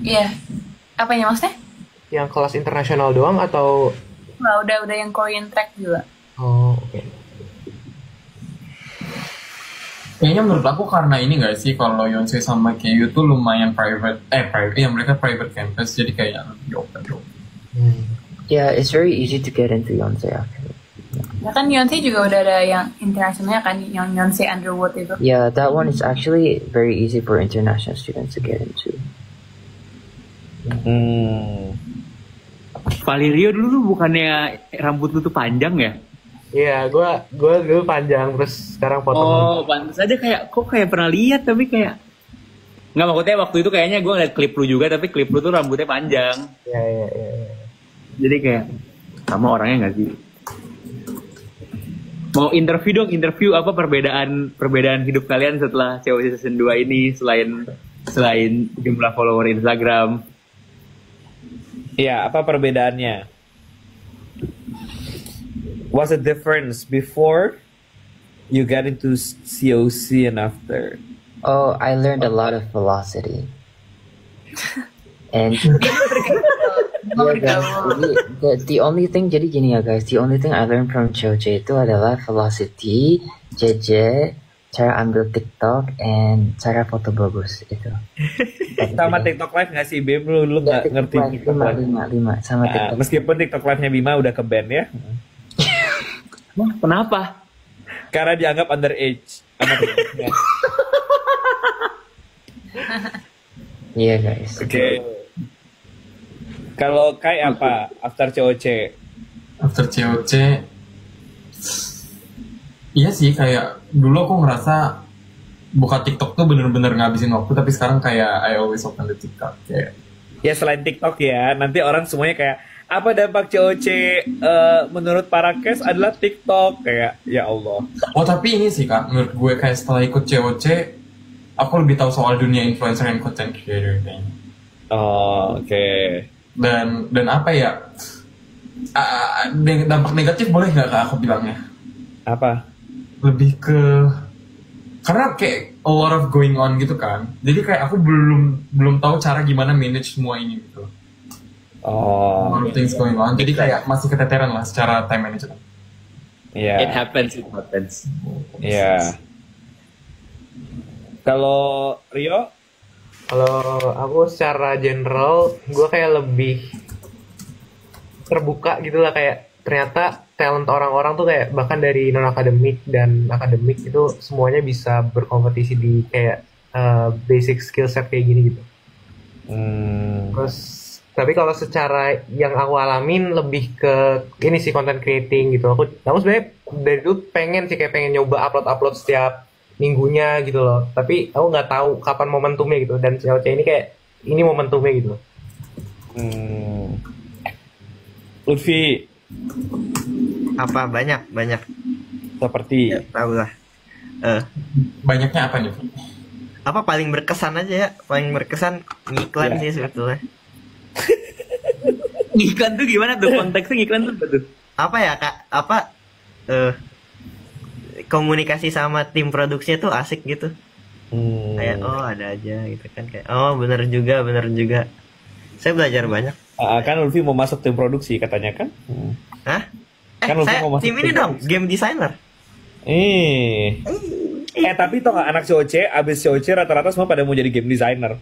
Iya. Apanya maksudnya?
Yang kelas internasional doang atau?
Nggak, udah yang Korean track juga.
Oh, oke.
Kayaknya menurut aku karena ini nggak sih, kalau Yonsei sama KU tuh lumayan private, mereka private campus, jadi kayak lebih open.
Yeah, it's very easy to get into Yonsei actually.
Ya kan Yonsei juga udah ada yang internasionalnya kan, yang Yonsei Underwood itu.
Yeah, that one is actually very easy for international students to get into.
Valerio dulu bukannya rambut lu tuh panjang ya?
Iya, gua dulu panjang terus sekarang potongan.
Oh, pantas aja kok kayak pernah lihat tapi kayak nggak, maksudnya waktu itu kayaknya gue ngeliat klip lu juga, tapi klip lu tuh rambutnya panjang.
Iya.
Jadi kayak sama orangnya nggak sih? Mau interview apa perbedaan hidup kalian setelah COC season 2 ini, selain jumlah follower Instagram.
Iya, apa perbedaannya? What's the difference before you get into COC and after?
Oh, I learned a lot of velocity. And the only thing, jadi gini ya guys, the only thing I learned from COC itu adalah velocity, JJ, cara ambil TikTok, and cara foto bagus itu.
Sama TikTok Live nggak sih, Bim? Lu nggak ngerti TikTok Live?
5 sama TikTok.
Meskipun TikTok Live-nya Bima udah ke-ban ya.
Kenapa?
Karena dianggap underage sama TikTok-nya.
Iya guys.
Oke. Kalau Kai apa after COC?
After COC, iya sih, kayak dulu aku ngerasa buka TikTok tuh bener-bener ngabisin waktu, tapi sekarang kayak I always open the TikTok kayak.
Ya selain TikTok ya, nanti orang semuanya kayak apa dampak COC menurut para case adalah TikTok kayak ya Allah.
Oh tapi ini sih kak, menurut gue kayak setelah ikut COC, aku lebih tahu soal dunia influencer dan content creator kayaknya.
Oh, oke.
Dan apa ya? Dampak negatif boleh nggak kak aku bilangnya?
Apa?
Lebih ke karena kayak a lot of going on gitu kan. Jadi kayak aku belum tahu cara gimana manage semua ini gitu.
Oh.
A lot of things going on. Jadi kayak masih keteteran lah secara time management.
Iya.
It happens.
Iya. Kalau Rio?
Kalau aku secara general, gue kayak lebih terbuka gitu lah, kayak ternyata talent orang-orang tuh kayak bahkan dari non akademik dan akademik itu semuanya bisa berkompetisi di kayak basic skill set kayak gini gitu. Terus tapi kalau secara yang aku alamin lebih ke ini sih content creating gitu. Aku sebenarnya dari dulu pengen nyoba upload setiap minggunya gitu loh. Tapi aku nggak tahu kapan momentumnya gitu. Dan CLC ini kayak ini momentumnya gitu.
Lutfi,
Apa banyak?
seperti
Ya, tahu lah.
Banyaknya apa nih?
Apa paling berkesan aja ya? Paling berkesan ngiklan sih sebetulnya.
Ngiklan tuh gimana tuh? Konteksnya ngiklan tuh apa tuh?
Apa ya kak? Komunikasi sama tim produksinya tuh asik gitu. Kayak oh ada aja gitu kan, kayak oh bener juga. Saya belajar banyak.
kan Lutfi mau masuk tim produksi katanya kan?
Hah?
Kan lu
Saya
mau masuk
tim ini
tim
dong,
produksi.
game designer.
Tapi tau gak anak COC abis COC rata-rata semua pada mau jadi game designer.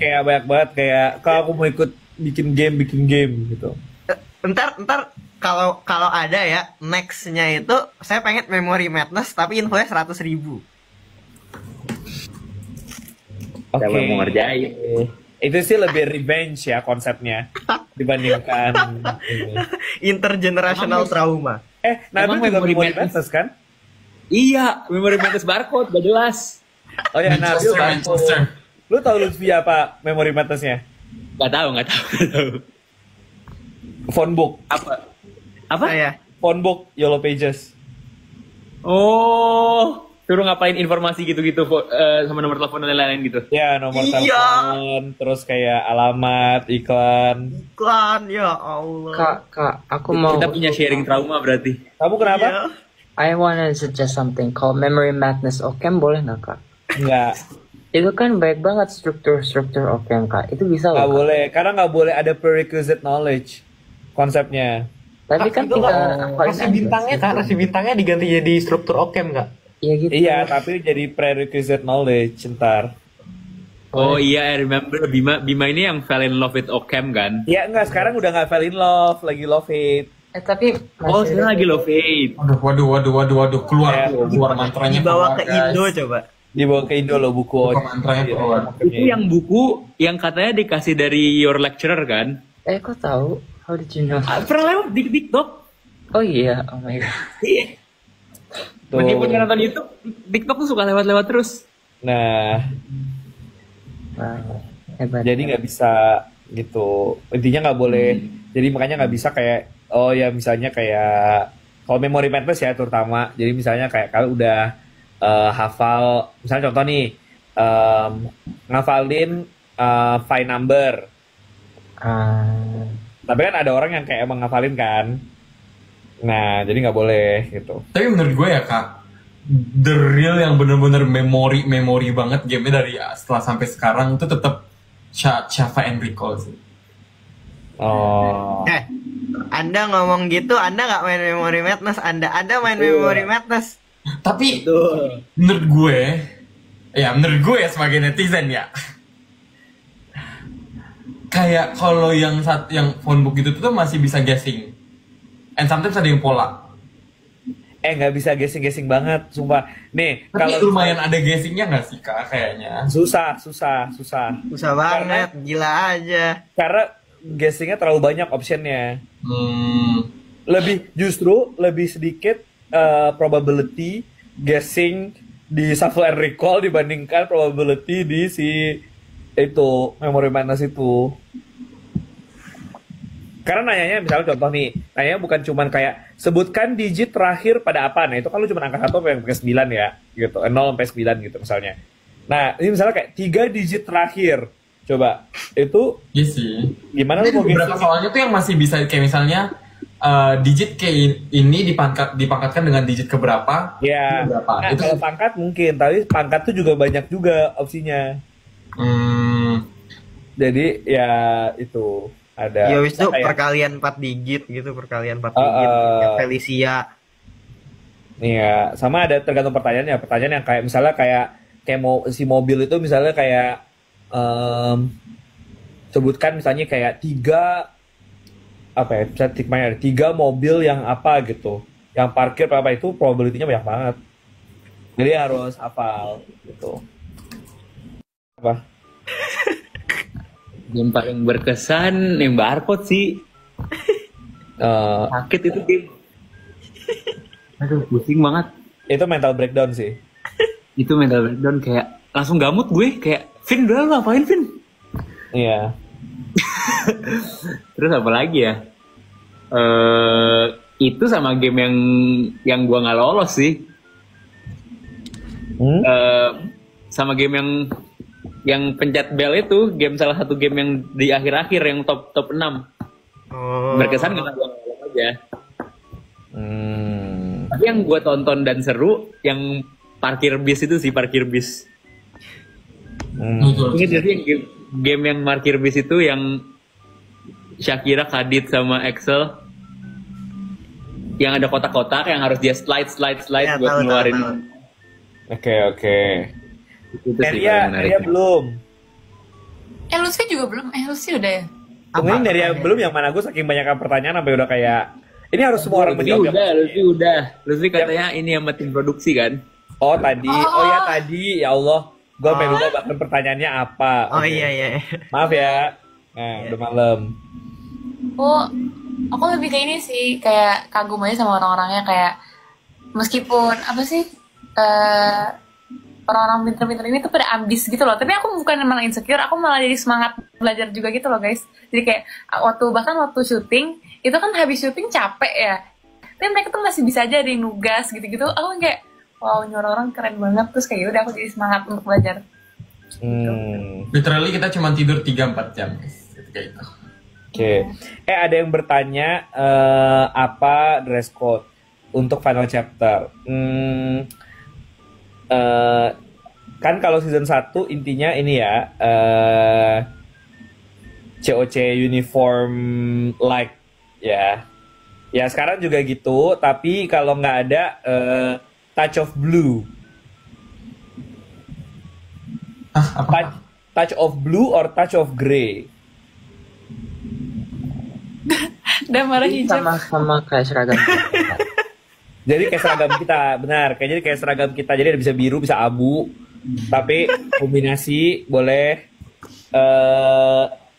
kayak banyak banget kayak kalau aku mau ikut bikin game gitu.
Ntar kalau ada ya nextnya itu saya pengen Memory Madness tapi infonya 100.000.
Oke.
Siapa mau ngerjain?
Itu sih lebih revenge ya konsepnya dibandingkan ini.
Intergenerational trauma.
Nabil
Emang
juga
Memory
Memory
Madness?
Madness kan?
Iya, Memory Madness barcode, gak jelas.
Oh ya, Nabil
Manchester.
Lu tau Lutfi apa Memory Madness-nya?
Gak tahu.
Phonebook.
Apa?
Saya
Phonebook Yellow Pages.
Oh, suruh ngapain informasi gitu-gitu sama nomor telepon dan lain-lain gitu.
Ya, nomor
Iya.
telepon, terus kayak alamat, iklan.
iklan ya Allah.
Kak, aku mau.
Kita punya sharing trauma berarti.
Kamu kenapa?
Iya.
I wanna suggest something called Memory Madness Ocam, boleh nggak kak?
Enggak.
Itu kan baik banget struktur Ocam kak. Itu bisa
Nggak
loh. Kak.
boleh, karena nggak boleh ada prerequisite knowledge konsepnya.
Tapi kan
itu
kita
rasi bintangnya diganti jadi struktur Ocam nggak?
Iya gitu.
Iya, tapi jadi prerequisite knowledge ntar.
Oh iya, I remember Bima ini yang fell in love with Ocam kan?
Ya enggak, sekarang udah nggak fall in love, lagi love hate.
Tapi
Oh, sekarang lagi love hate.
Waduh, keluar mantranya
Dibawa ke
keluar, guys.
Indo coba.
Dibawa ke Indo loh buku.
Buku mantranya keluar.
Itu yang buku yang katanya dikasih dari your lecturer kan?
kok tahu? How did you know?
Pernah lewat di TikTok.
Oh iya, oh my god.
Iya. Meskipun nggak nonton YouTube, TikTok tuh suka lewat-lewat terus.
Nah,
Wow, hebat.
jadi nggak bisa gitu. Intinya nggak boleh. Jadi makanya nggak bisa kayak oh ya misalnya kayak kalau Memory Madness ya terutama. Jadi misalnya kayak kalau udah hafal, misalnya contoh nih ngafalin file number. Tapi kan ada orang yang kayak emang ngafalin kan. Nah, jadi nggak boleh gitu.
Tapi menurut gue ya kak, the real yang bener-bener memori banget gamenya dari setelah sampai sekarang itu tetap Shafa and Recall sih.
Oh.
Anda ngomong gitu, Anda nggak main Memory Madness, Anda main Memory Madness.
Tapi menurut gue sebagai netizen ya, kayak kalau yang phonebook gitu tuh masih bisa guessing, and sometimes ada yang pola.
Nggak bisa guessing banget, sumpah. Nih,
Tapi
kalau
lumayan ada guessingnya nggak sih kak kayaknya?
susah.
Susah banget, gila aja.
Karena guessingnya terlalu banyak optionnya. Justru lebih sedikit probability guessing di shuffle and recall dibandingkan probability di si itu Memory Madness itu. Karena nanyanya misalnya contoh nih, nanyanya bukan cuman kayak sebutkan digit terakhir pada apa. Nah, itu kan lu cuma angka 1 sampai 9 ya, gitu. 0 sampai 9 gitu misalnya. Nah, ini misalnya kayak 3 digit terakhir. Coba, itu
Iya sih.
gimana lu mau
Beberapa
guessing?
soalnya tuh yang masih bisa kayak misalnya digit kayak ini dipangkatkan dengan digit keberapa?
Ya,
Berapa?
nah,
Itu
kalau pangkat mungkin, tapi pangkat tuh juga banyak juga opsinya. Jadi ya itu ada.
Ya wis tuh
kayak-
perkalian 4 digit gitu, perkalian 4 digit. Kayak Felicia.
Iya, sama ada tergantung pertanyaannya. Pertanyaan yang kayak misalnya kayak mau si mobil itu misalnya kayak sebutkan misalnya kayak 3 apa ya? Bisa tikmanya ada 3 mobil yang apa gitu. Yang parkir apa itu probability-nya banyak banget. Jadi harus hafal gitu. Apa?
Game paling berkesan yang barcode sih. Sakit itu game. Aduh, pusing banget.
Itu mental breakdown sih.
Itu mental breakdown kayak langsung gamut gue kayak Vin udah lu ngapain Vin?
Iya.
Terus apa lagi ya? Itu sama game yang gua nggak lolos sih. Sama game yang pencet bell itu, game salah satu game yang di akhir-akhir yang top 6.
Oh.
Berkesan karena gua nggak lolos aja. Tapi yang gua tonton dan seru yang parkir bis itu sih, parkir bis. Ingat gak sih yang game yang parkir bis itu yang Shakira, Khadid sama Excel yang ada kotak-kotak yang harus dia slide
Ya,
buat
tahu,
ngeluarin.
tahu.
Oke.
Itu sih
Neria
paling menarik.
belum.
Lutfi juga belum. Lutfi udah ya?
Tungguin Neria belum, yang mana gue saking banyak pertanyaan sampai udah kayak ini harus semua orang menjawab.
Lutfi katanya ini sama tim produksi kan.
Oh tadi, oh ya tadi, ya Allah, gue pengen lupa bahkan pertanyaannya apa.
Oh
Oke.
iya.
Maaf ya, nah udah malam.
Oh, aku lebih ke ini sih, kayak kagum aja sama orang-orangnya, kayak meskipun apa sih orang-orang pinter-pinter ini tuh pada ambis gitu loh. Tapi aku bukan malah insecure, aku malah jadi semangat belajar juga gitu loh guys. Jadi kayak bahkan waktu syuting itu kan habis syuting capek ya, tapi mereka tuh masih bisa aja ada yang nugas gitu-gitu. Aku kayak wow, ini orang-orang keren banget. Terus kayak udah aku jadi semangat untuk belajar.
literally kita cuma tidur 3-4 jam guys. Kayak itu.
Oke. Ada yang bertanya apa dress code untuk final chapter? Kan kalau season 1 intinya ini ya COC uniform like ya. Ya sekarang juga gitu, tapi kalau nggak ada touch of blue. Touch of blue or touch of grey?
Dan marah hijab.
Sama kayak seragam.
Jadi kayak seragam kita, benar. Jadi kayak seragam kita. Jadi bisa biru, bisa abu. Tapi kombinasi boleh.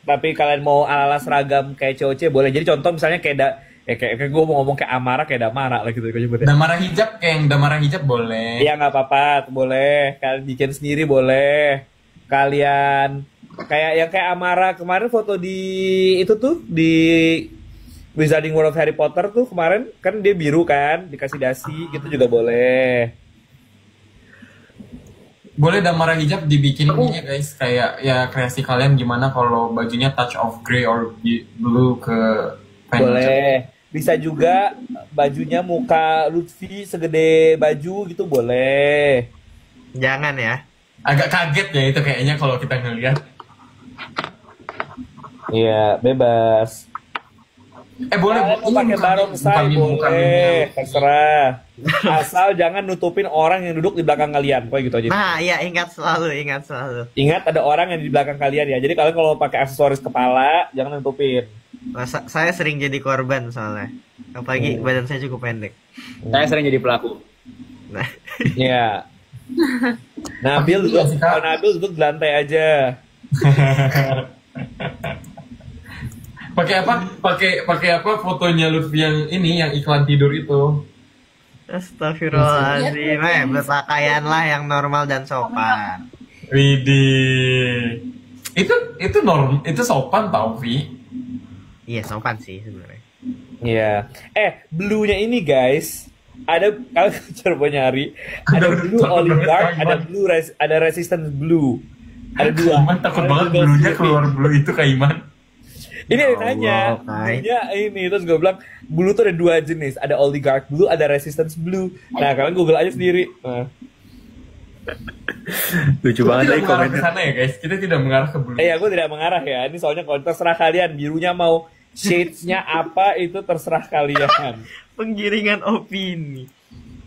Tapi kalian mau ala-ala seragam kayak COC boleh. Jadi contoh misalnya kayak kayak gue mau ngomong kayak Amara, kayak Damara lah gitu.
Damara hijab, kayak yang Damara hijab boleh.
Iya nggak apa-apa, boleh. Kalian bikin sendiri boleh. Kalian kayak yang kayak Amara kemarin foto di itu tuh di Wizarding World of Harry Potter tuh kemarin kan dia biru kan, dikasih dasi gitu juga boleh.
Boleh Damara hijab dibikin ini ya guys, kayak ya kreasi kalian gimana kalau bajunya touch of grey or blue ke final chapter.
Boleh. Bisa juga bajunya muka Lutfi segede baju gitu boleh.
Jangan ya.
Agak kaget ya itu kayaknya kalau kita ngelihat.
Iya, bebas.
Boleh
Kalian mau pakai barongsai boleh, terserah. Asal jangan nutupin orang yang duduk di belakang kalian, pokoknya gitu aja.
Nah, iya ingat selalu.
Ingat ada orang yang di belakang kalian ya. Jadi kalian kalau pakai aksesoris kepala jangan nutupin.
Saya sering jadi korban soalnya. Apalagi badan saya cukup pendek.
Saya sering jadi pelaku.
Nah,
Iya. Nabil duduk, kalau Nabil duduk di lantai aja.
Pakai apa fotonya Lutfi yang ini yang iklan tidur itu.
astagfirullahaladzim. Berpakaianlah yang normal dan sopan.
Widih. Itu sopan tau Vi.
Iya, sopan sih sebenarnya.
Iya. Blue-nya ini guys, ada kalian coba nyari, ada blue oligarch, ada blue ada resistance blue. Ada dua.
Iman takut banget blue-nya keluar blue itu Kak Iman.
Ini ada yang nanya, blue-nya ini terus gue bilang blue tuh ada dua jenis, ada oligarch blue, ada resistance blue. Nah kalian Google aja sendiri. Nah.
Lucu
Kita
banget
tidak
tadi
mengarah
komen.
ke sana ya guys. Kita tidak mengarah ke blue.
Gue tidak mengarah ya. Ini soalnya kalau terserah kalian, birunya mau shades-nya apa itu terserah kalian.
Penggiringan opini.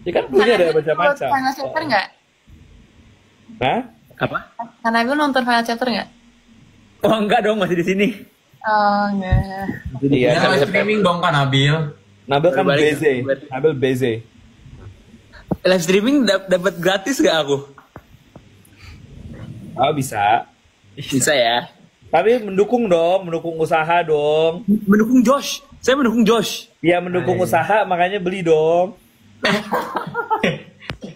Ya kan blue-nya ada macam-macam.
Final chapter nggak?
Hah?
Apa?
Karena gue nonton final chapter nggak?
Oh enggak dong, masih di sini.
Oh enggak.
Jadi
Ya,
ya,
live streaming dong kan Nabil.
Nabil kan
Berbalik.
busy. Nabil busy.
Live streaming dapat gratis gak aku?
Oh bisa.
Bisa ya.
Tapi mendukung dong, mendukung usaha dong.
Mendukung Josh. Saya mendukung Josh.
Ya mendukung usaha makanya beli dong.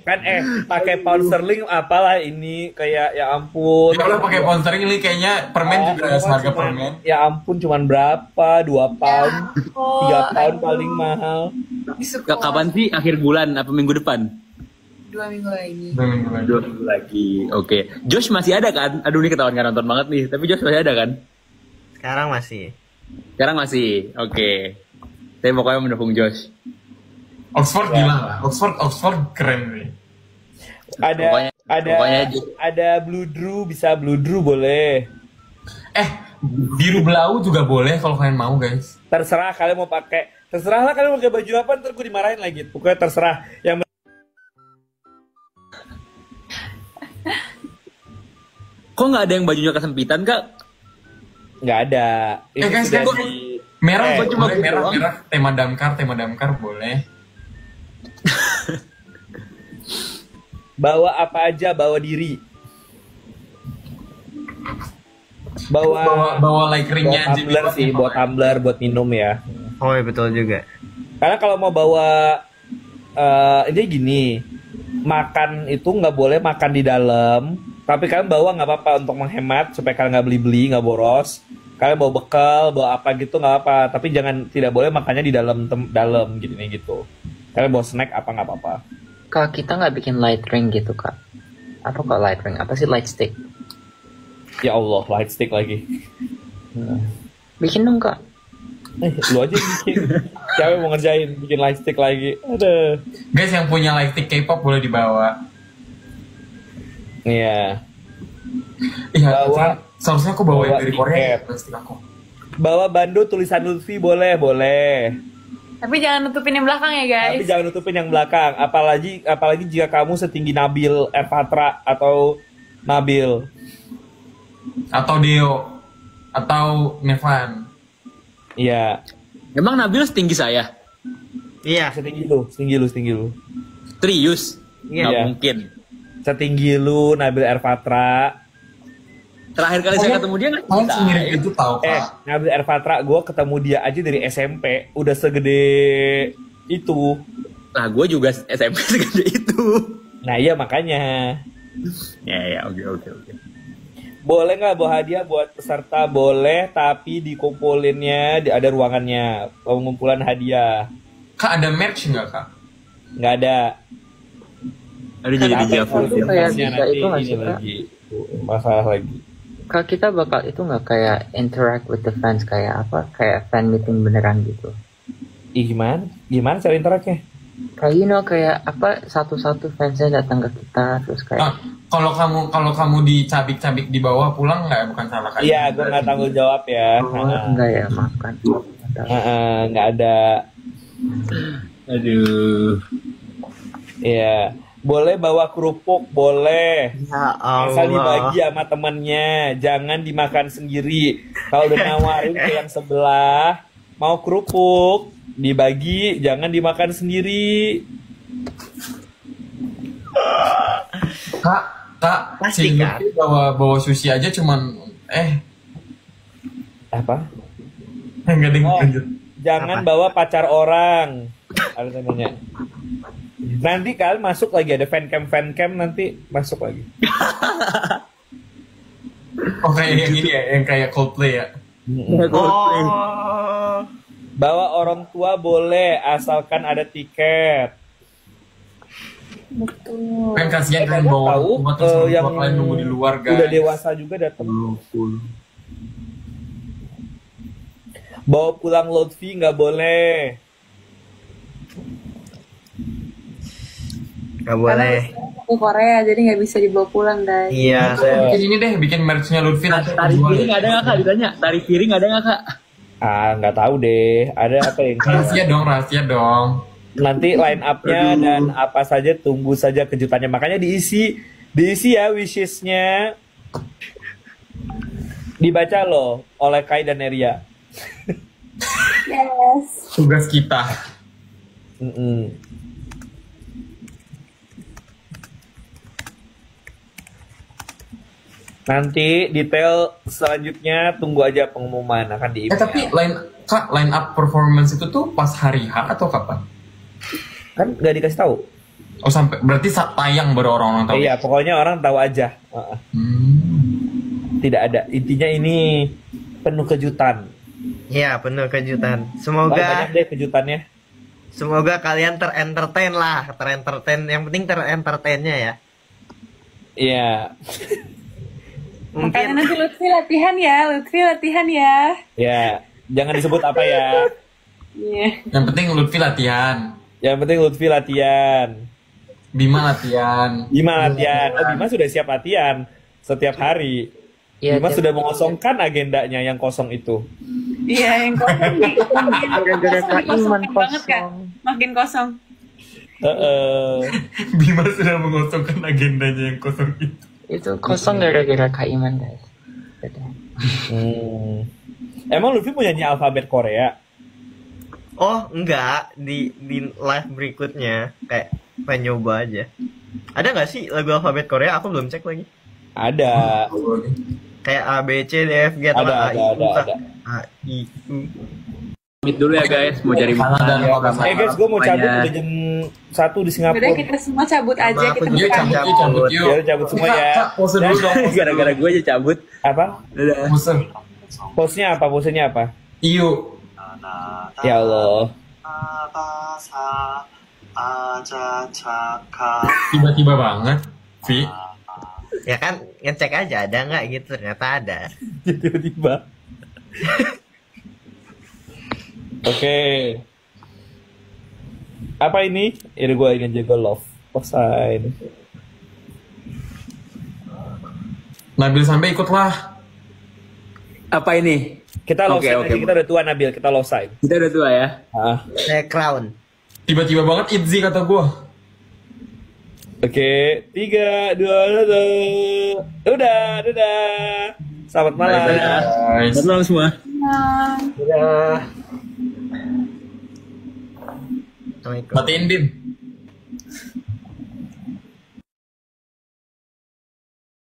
Kan pakai pound sterling apalah ini kayak ya ampun.
Ya udah pakai sponsoring ini kayaknya permen juga seharga
Cuman-
permen.
Ya ampun cuman berapa? 2 pound, 3 pound paling mahal.
Kapan sih? Akhir bulan apa minggu depan?
2 minggu lagi.
2 minggu lagi.
2 minggu lagi. Oke. Josh masih ada kan? Aduh ini ketahuan gak nonton banget nih. Tapi Josh masih ada kan?
Sekarang masih.
Sekarang masih. Oke. Saya pokoknya mendukung Josh.
Oxford gila lah. Oxford keren nih.
Pokoknya- pokoknya
Ada Blue Drew, bisa Blue Drew boleh.
Biru belau juga boleh kalau kalian mau guys.
Terserah kalian mau pakai. Terserahlah kalian mau pakai baju apa, ntar gue dimarahin lagi. Pokoknya terserah. Yang
Kok nggak ada yang bajunya kesempitan kak?
nggak ada. Ini
Guys,
sudah
kok merah
Eh,
kok cuma
boleh
merah
doang.
merah tema damkar boleh.
bawa apa aja, bawa diri.
Bawa like ringnya
Bawa
aja.
tumbler sih, bawa tumbler buat minum ya.
Oh iya betul juga.
Karena kalau mau bawa ini gini, makan itu nggak boleh makan di dalam. Tapi kalian bawa nggak apa-apa untuk menghemat supaya kalian nggak beli-beli, nggak boros. Kalian bawa bekal, bawa apa gitu nggak apa. Tapi jangan tidak boleh makannya di dalam gini gitu. Kalian bawa snack apa nggak apa-apa.
Kak, kita nggak bikin light ring gitu, Kak. Apa kok light ring? Apa sih light stick?
Ya Allah, light stick lagi.
Bikin dong, Kak.
Lu aja yang bikin. Siapa yang mau ngerjain bikin light stick lagi? Aduh.
Guys yang punya like stick K-pop boleh dibawa.
Iya.
Iya,
Bawa-
seharusnya aku bawa yang
bawa
dari Korea
tiket.
like stick aku.
Bawa bando tulisan Lutfi boleh.
Tapi jangan nutupin yang belakang ya
Tapi
guys.
jangan nutupin yang belakang. Apalagi jika kamu setinggi Nabil Erpatra atau Nabil.
Atau Deo atau Nevan.
Iya.
Emang Nabil setinggi saya?
Iya.
Setinggi lu.
Serius?
Iya.
Nggak mungkin.
Setinggi lu Nabil Erpatra.
Terakhir kali saya ketemu dia nggak
Kalian
bisa.
semirip itu tahu Kak.
Nabil Erpatra, gue ketemu dia aja dari SMP, udah segede itu.
Nah gue juga SMP segede itu.
Nah iya makanya.
Ya oke.
Boleh nggak bawa hadiah buat peserta? Boleh, tapi dikumpulinnya ada ruangannya. Pengumpulan hadiah
Kak ada merch nggak Kak?
nggak ada.
Aduh jadi
Tapi
dijawab.
kalau
Itu kayak
info-nya
bisa
nanti
itu nggak
ini
sih, Kak?
lagi masalah lagi.
Kak, kita bakal itu nggak kayak interact with the fans kayak apa? Kayak fan meeting beneran gitu.
Gimana? Gimana cara interaknya?
Kayak kayak apa? Satu-satu fansnya datang ke kita terus kayak.
Kalau kamu dicabik-cabik di bawah pulang nggak bukan salah kalian.
Iya, gue nggak tanggung jawab ya.
Oh, enggak ya, maafkan.
Nggak ada.
Aduh.
Iya. Boleh bawa kerupuk, boleh.
Ya
Asal
Allah.
dibagi sama temennya, jangan dimakan sendiri. Kalau udah nawarin ke yang sebelah, mau kerupuk, dibagi, jangan dimakan sendiri.
Kak,
Pasti,
si
Kak.
Lutfi bawa sushi aja cuman
Apa?
nggak ada yang
Oh.
lanjut.
Jangan bawa pacar orang. Ada namanya. Nanti kalian masuk lagi, ada fancam nanti masuk lagi.
Oh kayak yang ini ya, yang kayak Coldplay ya.
Oh.
Bawa orang tua boleh asalkan ada tiket.
Betul.
Kan kasihan kan
Kalian
bawa
tahu,
buat terus
yang
kalian nunggu di luar guys.
udah dewasa juga datang. Bawa pulang Lutfi nggak boleh.
Gak boleh.
Ke Korea jadi nggak bisa dibawa pulang, guys.
Iya.
Bikin ini deh, bikin merch-nya Lutfi nanti
Tarik
jual.
piring ada nggak kak ditanya? Tarik piring ada nggak kak?
Ah, nggak tahu deh. Ada apa yang
Rahasia dong.
nanti line up-nya dan apa saja tunggu saja kejutannya. Makanya diisi ya wishes-nya. Dibaca loh oleh Kai dan Neria.
Yes.
Tugas kita.
Nanti detail selanjutnya tunggu aja pengumuman akan di
Tapi line up performance itu tuh pas hari H atau kapan?
kan nggak dikasih tahu.
Oh sampai berarti saat tayang baru orang tahu.
Iya, pokoknya orang tahu aja. Tidak ada. Intinya ini penuh kejutan.
Iya, penuh kejutan.
Banyak
Semoga
deh kejutannya.
semoga kalian terentertain lah, terentertain. Yang penting terentertainnya ya.
Iya.
Makanya
Mungkin
nanti Lutfi latihan ya.
Ya, jangan disebut apa ya.
Iya.
Yang penting Lutfi latihan,
Yang penting Lutfi latihan.
Bima latihan.
Bima latihan. Oh, Bima sudah siap latihan setiap hari.
Iya,
Bima
tiap-
sudah mengosongkan agendanya yang kosong itu.
Iya, yang kosong.
Gara-gara Kak Iman
banget kan?
kosong.
Makin kosong.
Bima sudah mengosongkan agendanya yang kosong itu.
Itu kosong gara-gara Kak Iman, guys. Dadah.
Emang Lutfi punya nyanyi alfabet Korea?
oh enggak di live berikutnya kayak pengen nyoba aja. Ada nggak sih lagu alfabet Korea? Aku belum cek lagi.
Ada.
Kayak A B C D F G atau
Ada,
A I U
ada.
A I U.
Pamit dulu ya guys, mau cari makan.
Dan
Guys, gue mau cabut udah jam 1 di Singapura.
Udah kita semua cabut aja,
Sama aku
kita
juga
buka.
cabut yuk.
Ya, cabut semua ya.
Kak, pose dulu dong.
Gara-gara gue aja cabut.
Apa?
Pose.
Pose-nya apa? Pose-nya apa?
Iyu.
Ya Allah.
Tiba-tiba banget. Vi.
Ya kan ngecek aja ada nggak gitu, ternyata ada.
Tiba-tiba. Oke. Apa ini? Ini gue ingin jaga love sign.
Nabil sampai ikutlah.
Apa ini?
Kita love
Oke,
sign
oke.
aja. Kita udah tua Nabil. Kita love sign.
Kita udah tua ya.
Ah.
Saya crown.
Tiba-tiba banget Itzy kata gue.
Oke. 3, 2, 1. Udah. Dadah. Selamat malam.
Guys.
Selamat malam semua.
Assalamualaikum.
Matiin Bim.